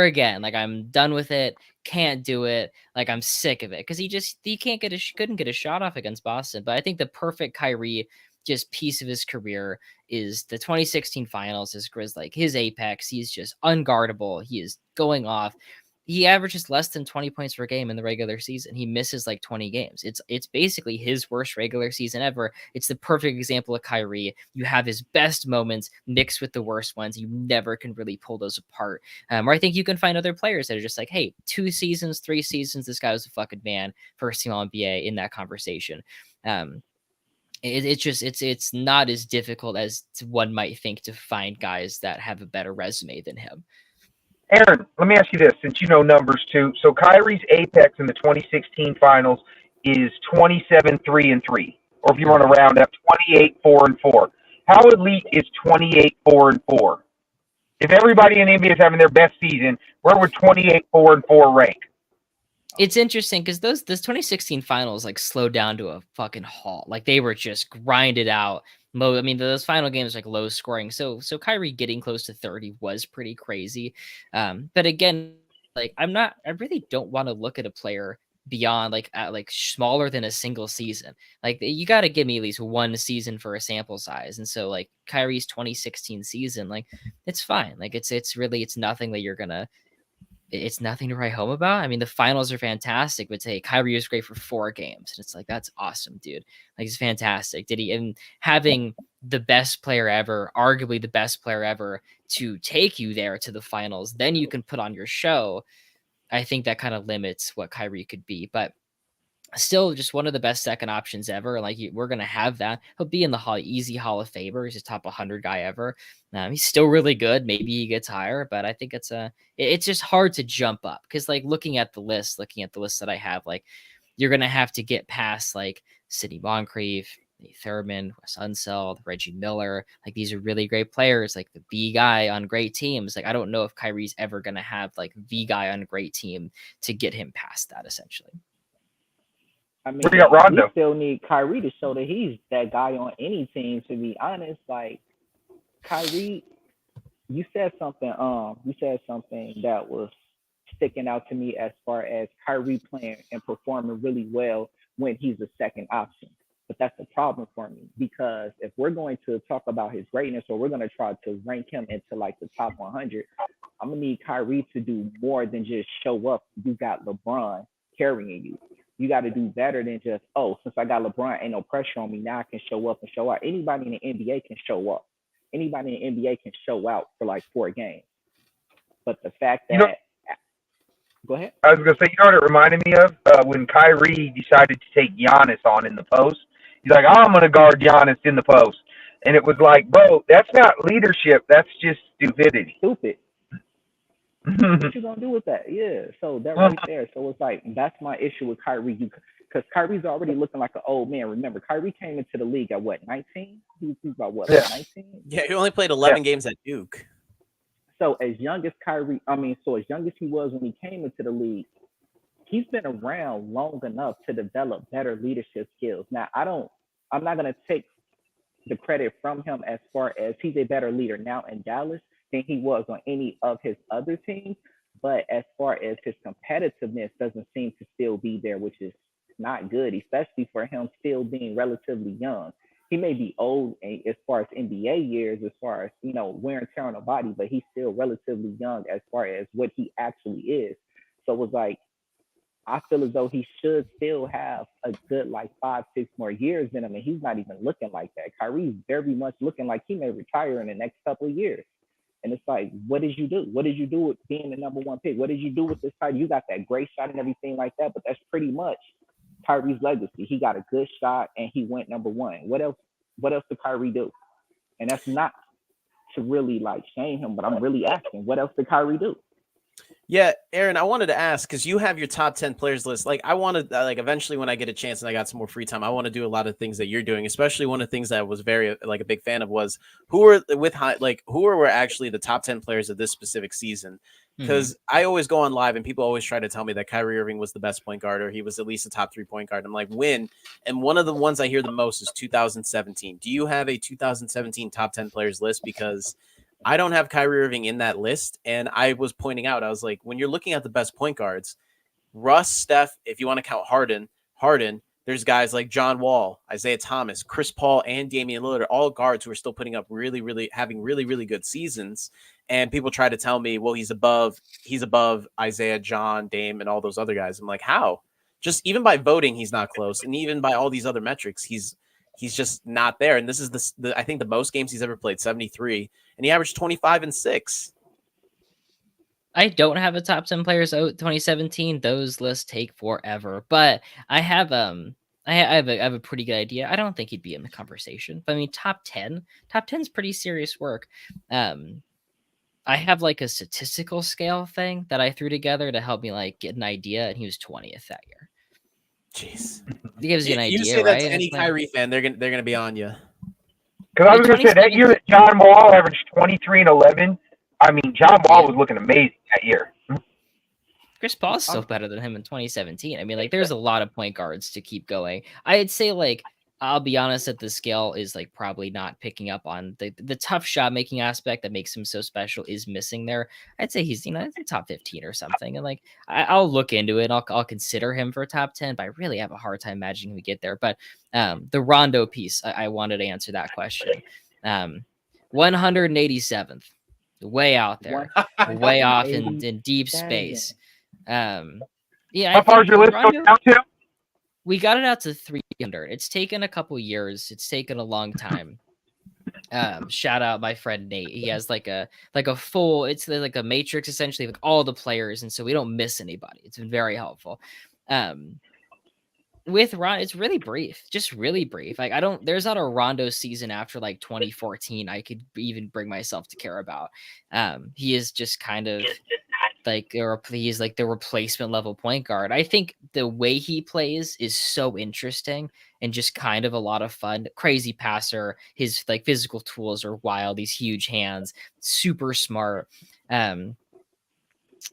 again. Like I'm done with it. Can't do it. Like I'm sick of it because he couldn't get a shot off against Boston. But I think the perfect Kyrie just piece of his career is the 2016 finals. His apex. He's just unguardable. He is going off. he averages less than 20 points per game in the regular season. He misses like 20 games. It's basically his worst regular season ever. It's the perfect example of Kyrie. You have his best moments mixed with the worst ones. You never can really pull those apart. Or I think you can find other players that are just like, hey, 2 seasons, 3 seasons, this guy was a fucking man, first team All-NBA in that conversation. It's not as difficult as one might think to find guys that have a better resume than him. Aaron, let me ask you this, since you know numbers too. So Kyrie's apex in the 2016 finals is 27-3-3, or if you want to round up, 28-4-4. How elite is 28-4-4? If everybody in the NBA is having their best season, where would 28-4-4 rank? It's interesting because those 2016 finals like slowed down to a fucking halt. Like they were just grinded out. I mean, those final games like low scoring. So Kyrie getting close to 30 was pretty crazy. But again, like I really don't want to look at a player beyond like smaller than a single season. Like you got to give me at least one season for a sample size. And so like Kyrie's 2016 season, like it's fine. Like it's nothing that it's nothing to write home about. I mean, the finals are fantastic, but say Kyrie was great for 4 games. And it's like, that's awesome, dude. Like, it's fantastic. And having the best player ever, arguably the best player ever, to take you there to the finals, then you can put on your show. I think that kind of limits what Kyrie could be. But still just one of the best second options ever. Like we're going to have that. He'll be in the easy Hall of Famer. He's a top 100 guy ever. He's still really good. Maybe he gets higher, but I think it's just hard to jump up because like looking at the list that I have, like you're going to have to get past like Sidney Moncrief, Thurman, Wes Unseld, Reggie Miller. Like these are really great players, like the B guy on great teams. Like I don't know if Kyrie's ever going to have like the guy on a great team to get him past that essentially. I mean, we got Rondo. We still need Kyrie to show that he's that guy on any team. To be honest, like Kyrie, you said something that was sticking out to me as far as Kyrie playing and performing really well when he's a second option. But that's the problem for me because if we're going to talk about his greatness or we're going to try to rank him into like the top 100, I'm gonna need Kyrie to do more than just show up. You got LeBron carrying you. You got to do better than just, since I got LeBron, ain't no pressure on me. Now I can show up and show out. Anybody in the NBA can show up. Anybody in the NBA can show out for like 4 games. But the fact that, go ahead. I was going to say, you know what it reminded me of? When Kyrie decided to take Giannis on in the post. He's like, I'm going to guard Giannis in the post. And it was like, bro, that's not leadership. That's just stupidity. Stupid. What you gonna do with that? Yeah, so that right there. So it's like that's my issue with Kyrie, because Kyrie's already looking like an old man. Remember, Kyrie came into the league at what, 19? He's about what, 19? Yeah, he only played 11 games at Duke. So as young as as young as he was when he came into the league, he's been around long enough to develop better leadership skills. Now, I'm not gonna take the credit from him as far as he's a better leader now in Dallas than he was on any of his other teams. But as far as his competitiveness doesn't seem to still be there, which is not good, especially for him still being relatively young. He may be old as far as NBA years, as far as, wear and tear on the body, but he's still relatively young as far as what he actually is. So it was like, I feel as though he should still have a good 5-6 more years in him, and he's not even looking like that. Kyrie's very much looking like he may retire in the next couple of years. And it's like, what did you do? What did you do with being the number 1 pick? What did you do with this title? You got that great shot and everything like that, but that's pretty much Kyrie's legacy. He got a good shot and he went number 1. What else did Kyrie do? And that's not to really shame him, but I'm really asking, what else did Kyrie do? Yeah, Aaron, I wanted to ask, because you have your top 10 players list. I wanted, eventually when I get a chance and I got some more free time, I want to do a lot of things that you're doing, especially one of the things that I was very, a big fan of was who were actually the top 10 players of this specific season. Because I always go on live and people always try to tell me that Kyrie Irving was the best point guard or he was at least a top 3 point guard. I'm like, when? And one of the ones I hear the most is 2017. Do you have a 2017 top 10 players list? Because I don't have Kyrie Irving in that list. And I was pointing out, I was like, when you're looking at the best point guards, Russ, Steph, if you want to count Harden, There's guys like John Wall, Isaiah Thomas, Chris Paul, and Damian Lillard, all guards who are still putting up having really good seasons. And people try to tell me, well, he's above Isaiah, John, Dame, and all those other guys. I'm like, how? Just even by voting, he's not close, and even by all these other metrics, he's just not there. And this is I think the most games he's ever played, 73, and he averaged 25 and 6. I don't have a top 10 players out 2017. Those lists take forever, but I have I have a pretty good idea. I don't think he'd be in the conversation, but I mean top 10 is pretty serious work. I have like a statistical scale thing that I threw together to help me like get an idea, and he was 20th that year. Jeez, it gives you an idea. You say right? that to any Kyrie fan, they're gonna be on you. Because I was going to say that year that John Wall averaged 23 and 11. I mean, John Wall was looking amazing that year. Chris Paul's still better than him in 2017. I mean, like, there's a lot of point guards to keep going. I'd say, like, I'll be honest, that the scale is like probably not picking up on the tough shot making aspect that makes him so special is missing there. I'd say he's, top 15 or something. And like, I'll look into it. I'll consider him for top 10, but I really have a hard time imagining we get there. But the Rondo piece, I wanted to answer that question. 187th, way out there, way off in deep space. How far is your list going out to? We got it out to 300. It's taken a couple years. It's taken a long time. Shout out my friend Nate. He has like a full, it's like a matrix essentially, like all the players, and so we don't miss anybody. It's been very helpful. With Ron, it's really brief, just really brief. Like there's not a Rondo season after like 2014 I could even bring myself to care about. He is just kind of like, he's like the replacement level point guard. I think the way he plays is so interesting and just kind of a lot of fun. Crazy passer. His like physical tools are wild. These huge hands, super smart. Like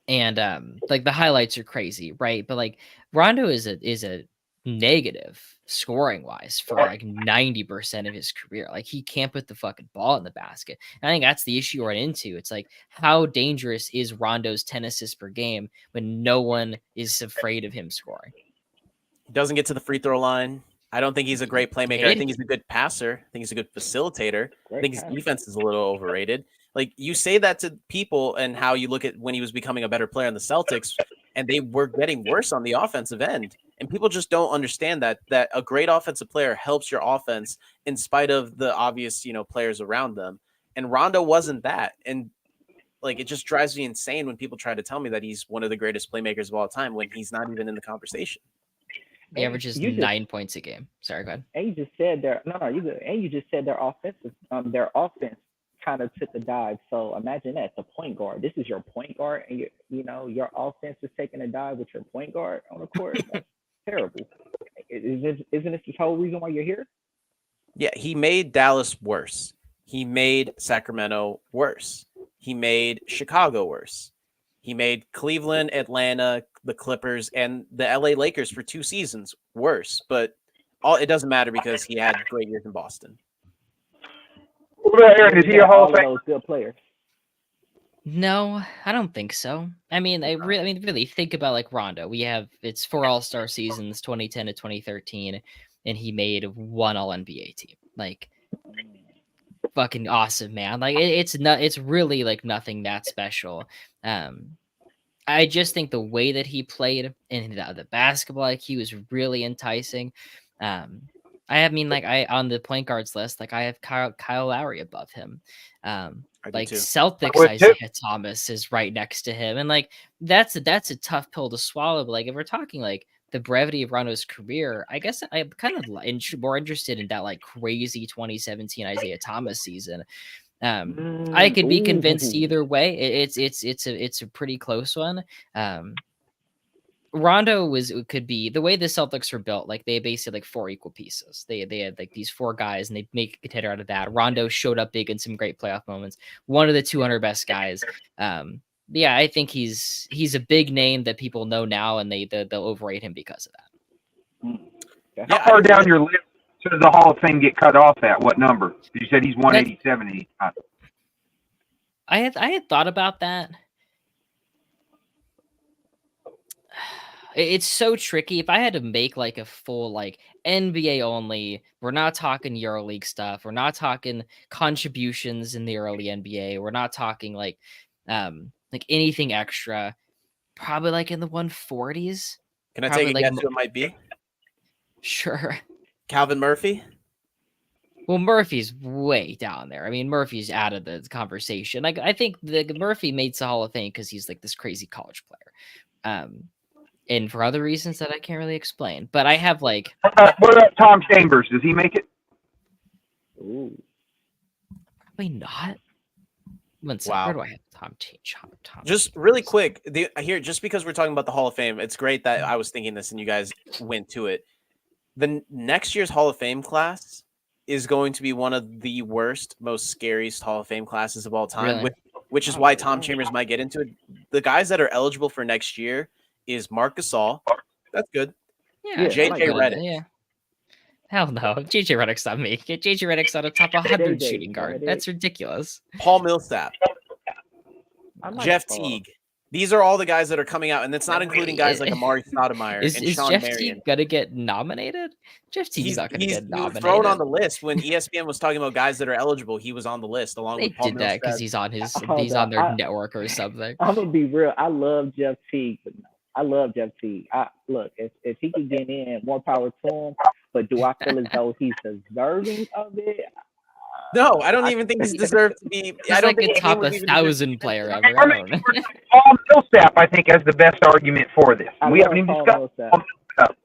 the highlights are crazy, right? But like Rondo is a negative scoring wise for like 90% of his career. Like he can't put the fucking ball in the basket. And I think that's the issue we're into. It's like, how dangerous is Rondo's 10 assists per game when no one is afraid of him scoring? He doesn't get to the free throw line. I don't think he's a great playmaker. I think he's a good passer. I think he's a good facilitator. I think his defense is a little overrated. Like, you say that to people and how you look at when he was becoming a better player in the Celtics, and they were getting worse on the offensive end. And people just don't understand that a great offensive player helps your offense in spite of the obvious, players around them. And Rondo wasn't that. And like, it just drives me insane when people try to tell me that he's one of the greatest playmakers of all time when he's not even in the conversation. He averages 9 points a game. Sorry, go ahead. And you just said you just said their offense kind of took a dive. So imagine that, the point guard. This is your point guard, and your offense is taking a dive with your point guard on the court. That's terrible. Isn't this the whole reason why you're here? Yeah, he made Dallas worse. He made Sacramento worse. He made Chicago worse. He made Cleveland, Atlanta, the Clippers, and the LA Lakers for 2 seasons worse. But it doesn't matter because he had great years in Boston. What about Aaron? Is he a Hall of Fame? Those good players. No, I don't think so. I mean, really think about like Rondo. It's 4 All-Star seasons, 2010 to 2013, and he made 1 All-NBA team. Like, fucking awesome, man. Like, it's really like nothing that special. I just think the way that he played and the basketball IQ was really enticing. On the point guards list, like I have Kyle Lowry above him. Like Celtics, Isaiah Thomas is right next to him, and like that's a tough pill to swallow. But like if we're talking like the brevity of Rondo's career, I guess I'm kind of more interested in that like crazy 2017 Isaiah Thomas season. I could be convinced either way. It's a pretty close one. Rondo could be the way the Celtics are built. Like they basically like 4 equal pieces. They had like these 4 guys, and they make a contender out of that. Rondo showed up big in some great playoff moments. One of the 200 best guys. Yeah, I think he's a big name that people know now, and they'll overrate him because of that. How far down your list does the Hall of Fame get cut off at? What number? You said he's 187. I had thought about that. It's so tricky. If I had to make like a full like NBA only, we're not talking EuroLeague stuff. We're not talking contributions in the early NBA. We're not talking like anything extra. Probably like in the 140s. Can I Probably take a like guess who it might be? Sure. Calvin Murphy? Well, Murphy's way down there. I mean, Murphy's out of the conversation. Like, I think the Murphy made the Hall of Fame because he's like this crazy college player, and for other reasons that I can't really explain. But I have like, what about Tom Chambers? Does he make it? Ooh. probably not. One sec, Wow. where do I have Tom? Just really quick, here, just because we're talking about the Hall of Fame, it's great that I was thinking this and you guys went to it. The next year's Hall of Fame class is going to be one of the worst, most scariest Hall of Fame classes of all time, Really? which is why Tom Chambers might get into it. The guys that are eligible for next year is Marc Gasol. That's good. Yeah, JJ Redick. Yeah. Hell no, JJ Redick's not me. JJ Redick's not a top 100 JJ shooting guard. Redick. That's ridiculous. Paul Millsap. I like Jeff Paul. Teague. These are all the guys that are coming out, and it's not including guys like Amari Stoudemire Is and Sean Jeff Marion. Teague gonna get nominated? Jeff Teague's not gonna get He was nominated. thrown on the list when ESPN was talking about guys that are eligible. He was on the list along They with Paul did that because Millsap. he's on their network or something. I'm gonna be real. I love Jeff Teague, but no, I love Jeff Teague. Look, if he could get in, more power to him. But do I feel as though he's deserving of it? No, I don't even think he deserves to be. He's I don't like think a he top was even 1,000 player I ever. I mean, don't know. Paul Millsap, I think, has the best argument for this. I We love haven't even Paul discussed Millsap. Paul Millsap.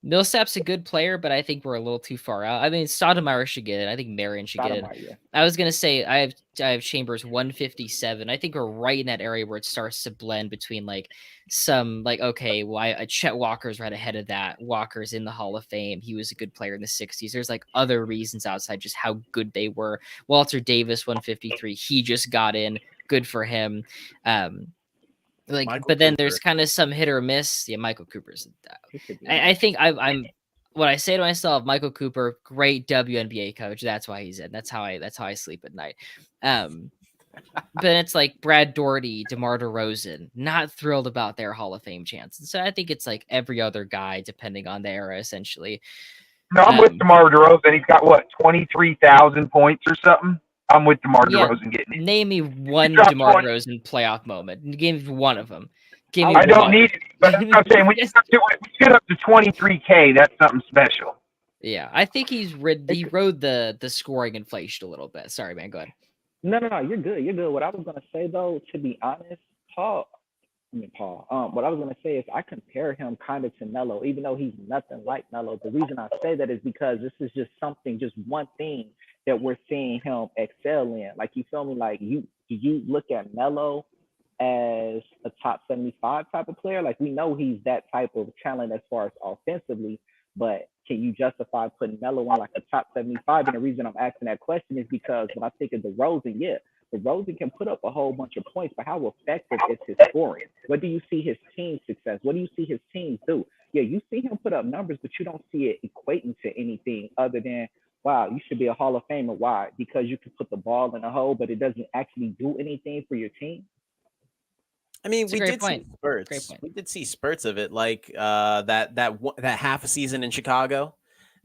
Millsap's a good player, but I think we're a little too far out. I mean, Stoudemire should get it. I think Marion should get it. Stoudemire, yeah. I was gonna say I have Chambers 157. I think we're right in that area where it starts to blend between like some like okay, well, Chet Walker's right ahead of that. Walker's in the Hall of Fame. He was a good player in the 60s. There's like other reasons outside just how good they were. Walter Davis 153. He just got in. Good for him. Like, Michael but then Cooper. there's kind of some hit or miss. Yeah, Michael Cooper's. He should be I think I'm. What I say to myself, Michael Cooper, great WNBA coach. That's why he's in. That's how I sleep at night. But it's like Brad Daugherty, DeMar DeRozan, not thrilled about their Hall of Fame chances. So I think it's like every other guy, depending on the era, essentially. No, I'm with DeMar DeRozan. He's got, what, 23,000 points or something? I'm with DeMar DeRozan getting it. Name me one dropped DeMar 20. DeRozan playoff moment. Give me one of them. Give me I don't one. need it, but I'm saying when you get up to 23K, that's something special. Yeah, I think he rode the scoring inflation a little bit. Sorry, man. Go ahead. No, you're good. You're good. What I was gonna say though, to be honest, Paul. What I was gonna say is I compare him kind of to Melo, even though he's nothing like Melo. The reason I say that is because this is just one thing that we're seeing him excel in. Like, you feel me? Like, you look at Melo as a top 75 type of player. Like, we know he's that type of talent as far as offensively, but can you justify putting Melo on like a top 75? And the reason I'm asking that question is because when I think of DeRozan, DeRozan can put up a whole bunch of points, but how effective is his scoring? What do you see his team success? What do you see his teams do? Yeah, you see him put up numbers, but you don't see it equating to anything other than, wow, you should be a Hall of Famer. Why? Because you can put the ball in a hole, but it doesn't actually do anything for your team. I mean, It's a we great did point. see spurts. Great point. We did see spurts of it, like that half a season in Chicago.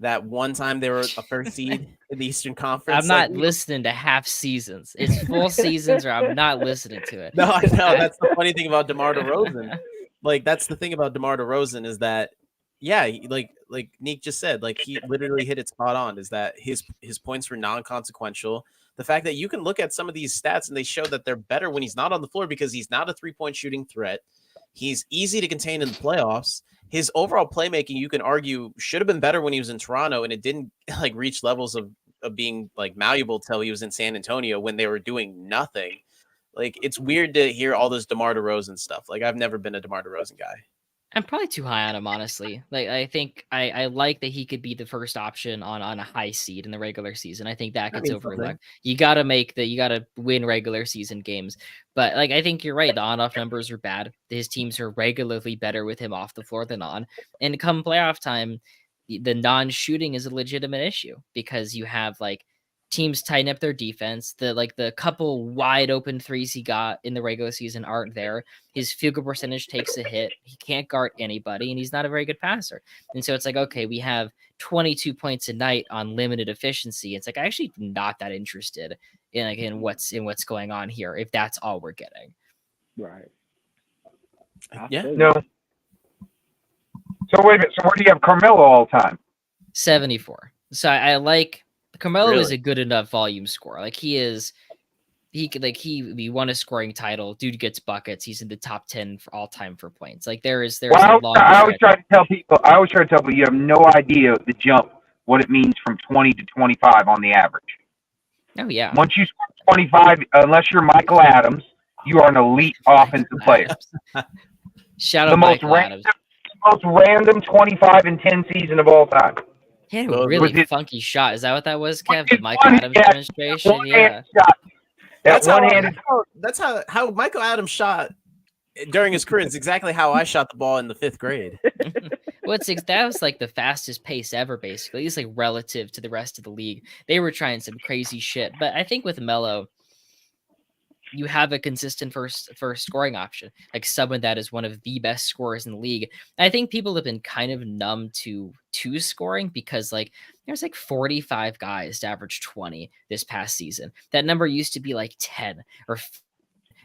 That one time they were a first seed in the Eastern Conference. I'm not listening to half seasons. It's full seasons, or I'm not listening to it. No, I know. That's the funny thing about DeMar DeRozan. Like, that's the thing about DeMar DeRozan is that, yeah, like Nick just said, like, he literally hit it spot on. Is that his points were non-consequential. The fact that you can look at some of these stats and they show that they're better when he's not on the floor because he's not a three-point shooting threat. He's easy to contain in the playoffs. His overall playmaking, you can argue, should have been better when he was in Toronto, and it didn't like reach levels of being like malleable till he was in San Antonio when they were doing nothing. Like, it's weird to hear all this DeMar DeRozan stuff. Like, I've never been a DeMar DeRozan guy. I'm probably too high on him, honestly. Like, I think I like that he could be the first option on a high seed in the regular season. I think that gets overlooked. You gotta win regular season games. But like, I think you're right. The on-off numbers are bad. His teams are regularly better with him off the floor than on. And come playoff time, the non-shooting is a legitimate issue because you have like teams tighten up their defense. The couple wide open threes he got in the regular season aren't there. His field goal percentage takes a hit. He can't guard anybody, and he's not a very good passer. And so it's like, okay, we have 22 points a night on limited efficiency. It's like, I actually not that interested in what's going on here if that's all we're getting. Right. Yeah. No. So wait a minute. So where do you have Carmelo all the time? 74. So I like Carmelo is Really? a good enough volume scorer. Like he won a scoring title. Dude gets buckets. He's in the top 10 for all time for points. Like there's Well, a long I always stretch. try to tell people you have no idea the jump, what it means from 20 to 25 on the average. Oh yeah. Once you score 25, unless you're Michael Adams, you are an elite offensive player. Shout The out most Michael Adams. random 25 and 10 season of all time. He had a Was really it- funky shot. Is that what that was, Kev? Was The it Michael one- Adams yeah, demonstration? One-handed Yeah. shot. That one-handed. That's how Michael Adams shot during his career. It's exactly how I shot the ball in the 5th grade. That was like the fastest pace ever, basically. At least like relative to the rest of the league. They were trying some crazy shit. But I think with Melo, you have a consistent first scoring option. Like someone that is one of the best scorers in the league. I think people have been kind of numb to scoring because like there's like 45 guys to average 20 this past season. That number used to be like 10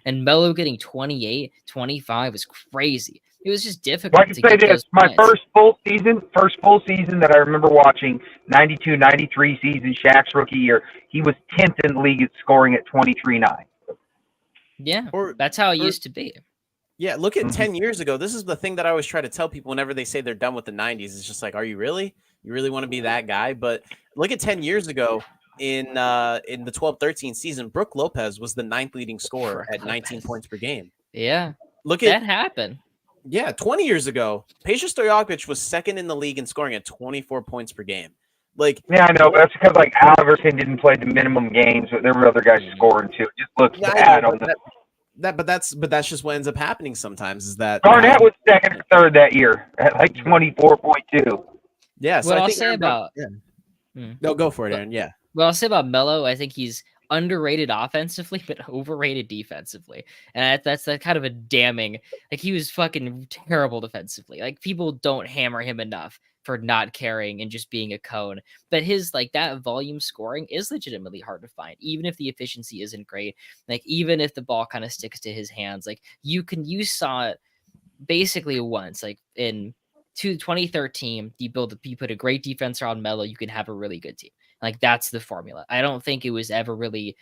and Melo getting 28, 25 was crazy. It was just difficult. Well, I can say this: my first full season that I remember watching, 92, 93 season, Shaq's rookie year, he was 10th in the league at scoring at 23-9. Yeah, Or that's how it used to be. Yeah, look at 10 years ago. This is the thing that I always try to tell people whenever they say they're done with the 90s. It's just like, are you really? You really want to be that guy? But look at 10 years ago in the 12-13 season, Brook Lopez was the 9th leading scorer at 19 points per game. Yeah, look at that happened. Yeah, 20 years ago, Peja Stojakovic was 2nd in the league in scoring at 24 points per game. Like, yeah, I know. That's because like Iverson didn't play the minimum games, but there were other guys scoring too. It just looks bad on the. But that's just what ends up happening sometimes. Is that Garnett was 2nd or 3rd that year at like 24.2. Yeah. So what I I'll think say about No, go for it, Aaron. Yeah. What I'll say about Melo, I think he's underrated offensively, but overrated defensively. And that's kind of a damning. Like he was fucking terrible defensively. Like people don't hammer him enough for not caring and just being a cone. But his like that volume scoring is legitimately hard to find, even if the efficiency isn't great. Like even if the ball kind of sticks to his hands, like you saw it basically once, like in 2013, you put a great defense around Melo, you can have a really good team. Like that's the formula. I don't think it was ever really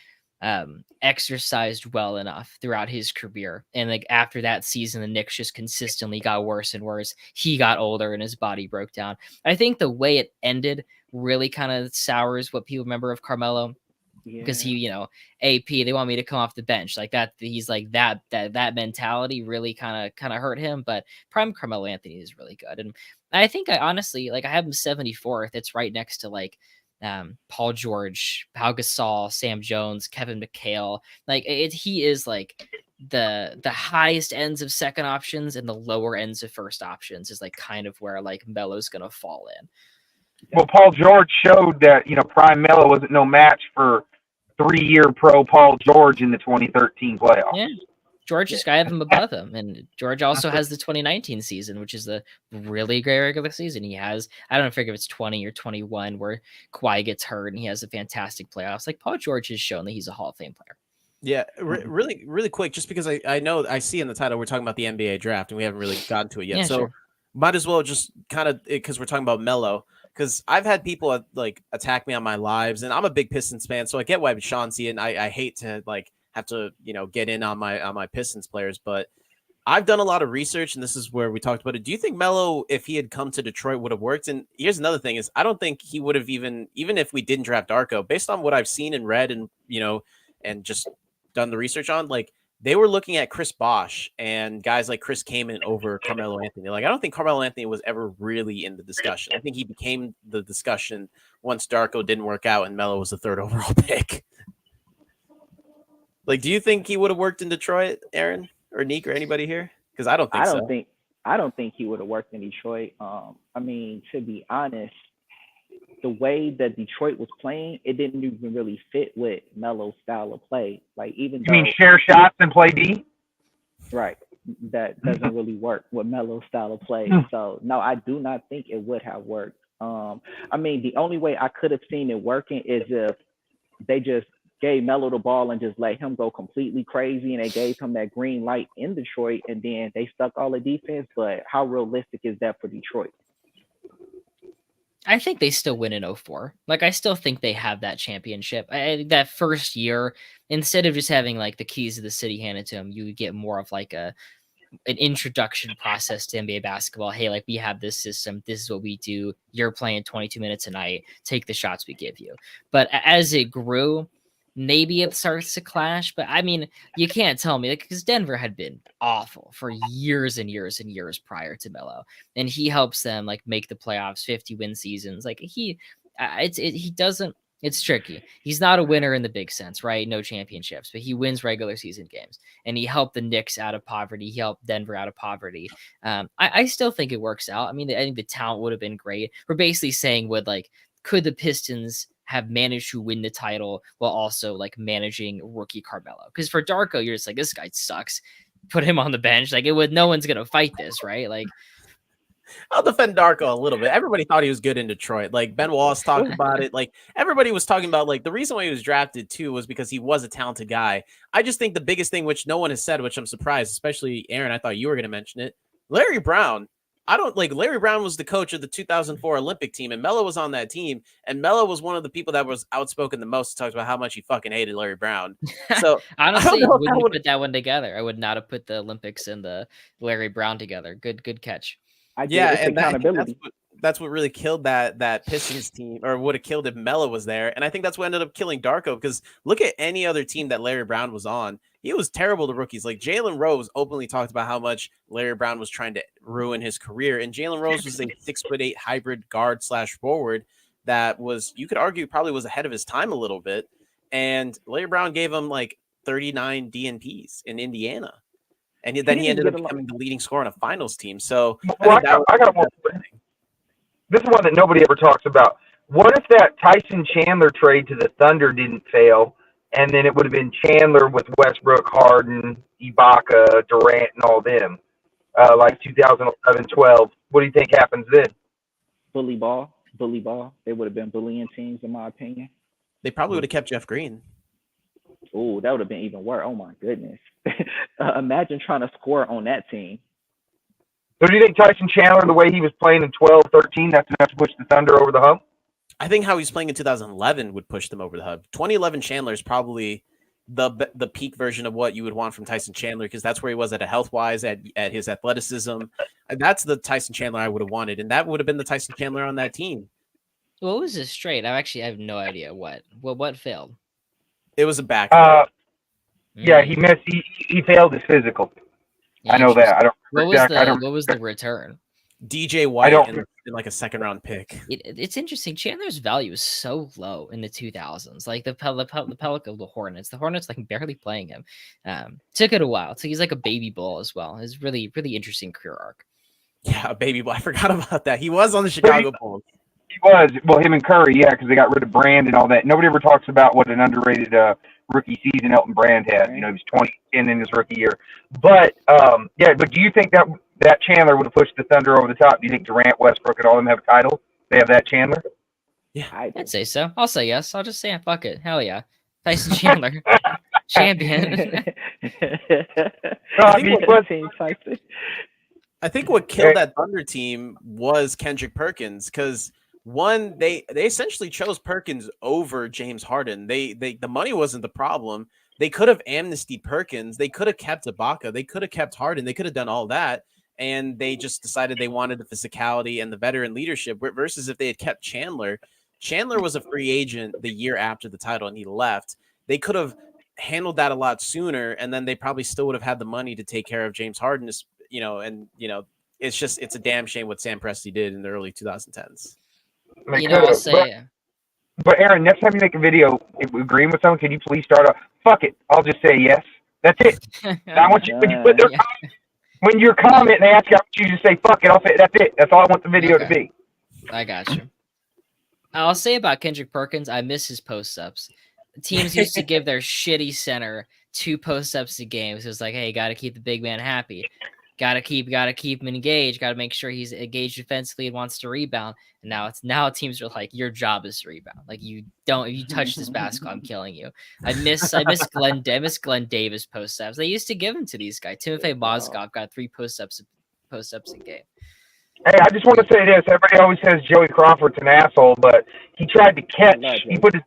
exercised well enough throughout his career. And like after that season, the Knicks just consistently got worse and worse. He got older and his body broke down. I think the way it ended really kind of sours what people remember of Carmelo. Because he, AP, they want me to come off the bench like that. He's like that mentality really kind of hurt him. But prime Carmelo Anthony is really good, and I think I honestly like I have him 74th. It's right next to like Paul George, Pau Gasol, Sam Jones, Kevin McHale. Like he is like the highest ends of second options and the lower ends of first options is like kind of where like Melo's gonna fall in. Well, Paul George showed that prime Melo wasn't no match for 3-year pro Paul George in the 2013 playoffs. Yeah, George is I have him above him, and George also has the 2019 season, which is the really great regular season. He has I don't know if it's 20 or 21 where Kawhi gets hurt and he has a fantastic playoffs. Like Paul George has shown that he's a Hall of Fame player. Yeah, really, really quick, just because I know I see in the title we're talking about the NBA draft and we haven't really gotten to it yet. Yeah, so sure. Might as well just kind of because we're talking about Melo. Because I've had people like attack me on my lives, and I'm a big Pistons fan, so I get why Sean's here, and I hate to like have to get in on my Pistons players, but I've done a lot of research, and this is where we talked about it. Do you think Melo, if he had come to Detroit, would have worked? And here's another thing: is I don't think he would have even if we didn't draft Darko, based on what I've seen and read, and and just done the research on, like. They were looking at Chris Bosh and guys like Chris Kaman over Carmelo Anthony. Like, I don't think Carmelo Anthony was ever really in the discussion. I think he became the discussion once Darko didn't work out and Melo was the 3rd overall pick. Like, do you think he would have worked in Detroit, Aaron or Neek or anybody here? Because I don't think so. I don't think he would have worked in Detroit. I mean, to be honest, the way that Detroit was playing, it didn't even really fit with Melo's style of play. Like even You mean though share shots and play D? right, that doesn't really work with Melo's style of play. So no, I do not think it would have worked. I mean, the only way I could have seen it working is if they just gave Melo the ball and just let him go completely crazy, and they gave him that green light in Detroit, and then they stuck all the defense. But how realistic is that for Detroit? I think they still win in 04. Like, I still think they have that championship. That first year, instead of just having like the keys of the city handed to them, you would get more of like an introduction process to NBA basketball. Hey, like, we have this system. This is what we do. You're playing 22 minutes a night. Take the shots we give you. But as it grew, maybe it starts to clash. But I mean, you can't tell me, because Denver had been awful for years and years and years prior to Melo, and he helps them like make the playoffs, 50-win seasons. Like he doesn't. It's tricky. He's not a winner in the big sense, right? No championships, but he wins regular season games, and he helped the Knicks out of poverty. He helped Denver out of poverty. I still think it works out. I mean, I think the talent would have been great. We're basically saying, could the Pistons have managed to win the title while also like managing rookie Carmelo? Because for Darko, you're just like, this guy sucks. Put him on the bench. Like, no one's gonna fight this, right? Like, I'll defend Darko a little bit. Everybody thought he was good in Detroit. Like Ben Wallace talked about it. Like everybody was talking about, like the reason why he was drafted too was because he was a talented guy. I just think the biggest thing, which no one has said, which I'm surprised, especially Aaron, I thought you were going to mention it. Larry Brown. Larry Brown was the coach of the 2004 Olympic team, and Melo was on that team. And Melo was one of the people that was outspoken the most, talked about how much he fucking hated Larry Brown. So honestly, I wouldn't put that one together. I would not have put the Olympics and the Larry Brown together. Good catch. And that's what really killed that Pistons team, or would have killed if Melo was there. And I think that's what ended up killing Darko, because look at any other team that Larry Brown was on. He was terrible to rookies. Like Jalen Rose openly talked about how much Larry Brown was trying to ruin his career. And Jalen Rose was a 6'8" hybrid guard / forward that was, you could argue, probably was ahead of his time a little bit. And Larry Brown gave him like 39 DNPs in Indiana. And then he ended up becoming the leading scorer on a finals team. So I got one. This is one that nobody ever talks about. What if that Tyson Chandler trade to the Thunder didn't fail, and then it would have been Chandler with Westbrook, Harden, Ibaka, Durant, and all them, like 2011-12? What do you think happens then? Bully ball. They would have been bullying teams, in my opinion. They probably would have kept Jeff Green. Oh, that would have been even worse. Oh my goodness. Imagine trying to score on that team. So do you think Tyson Chandler, the way he was playing in 12-13, that's enough to push the Thunder over the hump? I think how he's playing in 2011 would push them over the hump. 2011 Chandler is probably the peak version of what you would want from Tyson Chandler, because that's where he was at a health-wise, at his athleticism. And that's the Tyson Chandler I would have wanted, and that would have been the Tyson Chandler on that team. What was his straight? I have no idea what failed. It was a back. Yeah, he missed. He failed his physical. I know that. I don't. What was the return? DJ White in like a second-round pick. It's interesting. Chandler's value is so low in the 2000s. Like the Pelican, the Hornets like barely playing him. Took it a while. So he's like a baby bull as well. It's really, really interesting career arc. Yeah, a baby bull. I forgot about that. He was on the Chicago Bulls. He was. Well, him and Curry, yeah, because they got rid of Brand and all that. Nobody ever talks about what an underrated rookie season Elton Brand had. You know, he was 20 in his rookie year. But, but do you think that Chandler would have pushed the Thunder over the top? Do you think Durant, Westbrook, and all of them have a title? They have that Chandler? Yeah, I'd say so. I'll say yes. I'll just say fuck it. Hell yeah. Tyson Chandler. Champion. I think what killed that Thunder team was Kendrick Perkins, because one, they essentially chose Perkins over James Harden. The money wasn't the problem. They could have amnestied Perkins. They could have kept Ibaka. They could have kept Harden. They could have done all that. And they just decided they wanted the physicality and the veteran leadership, versus if they had kept Chandler. Chandler was a free agent the year after the title, and he left. They could have handled that a lot sooner, and then they probably still would have had the money to take care of James Harden. It's a damn shame what Sam Presti did in the early 2010s. I'll say. But Aaron, next time you make a video agreeing with someone, can you please start off? Fuck it, I'll just say yes. That's it. I want you when you put their when you're commenting, they ask you, you just say fuck it. I'll say that's it. That's all I want the video to be. I got you. I'll say about Kendrick Perkins, I miss his post-ups. Teams used to give their shitty center 2 post-ups a game. So it's like, hey, got to keep the big man happy. Got to keep him engaged. Got to make sure he's engaged defensively and wants to rebound. And now teams are like, your job is to rebound. Like if you touch this basketball, I'm killing you. I miss Glenn Davis post-ups. They used to give them to these guys. Timofey Mozgov got 3 post-ups a game. Hey, I just want to say this. Everybody always says Joey Crawford's an asshole, but he tried to catch. He put his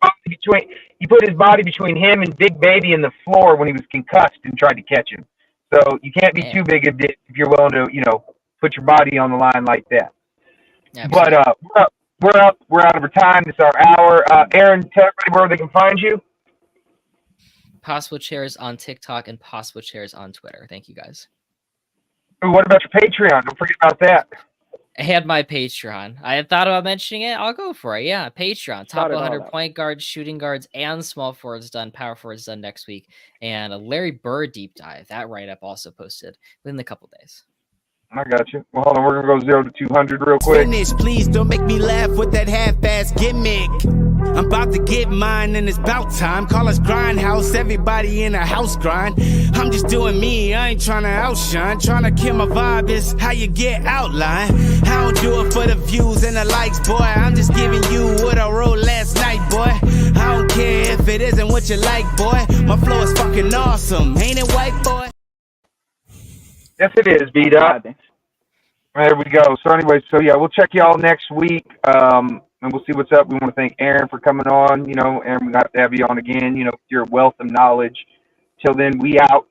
body between him and Big Baby in the floor when he was concussed and tried to catch him. So you can't be too big a dick if you're willing to, put your body on the line like that. Absolutely. But we're out of our time. It's our hour. Aaron, tell everybody where they can find you. Possible Chairs on TikTok and Possible Chairs on Twitter. Thank you guys. What about your Patreon? Don't forget about that. I had my Patreon. I had thought about mentioning it. I'll go for it. Yeah, Patreon. Top 100 point guards, shooting guards, and small forwards done. Power forwards done next week. And a Larry Bird deep dive. That write-up also posted within a couple days. I got you. Well, hold on. We're going to go 0 to 200 real quick. Finish, please don't make me laugh with that half-ass gimmick. I'm about to get mine and it's about time. Call us Grindhouse, everybody in a house grind. I'm just doing me, I ain't trying to outshine. Trying to kill my vibe is how you get outlined. I don't do it for the views and the likes, boy. I'm just giving you what I wrote last night, boy. I don't care if it isn't what you like, boy. My flow is fucking awesome, ain't it, white boy? Yes, it is, B-Dot. There we go. So anyway, we'll check y'all next week, and we'll see what's up. We want to thank Aaron for coming on. Aaron, we got to have you on again. Your wealth of knowledge. Till then, we out.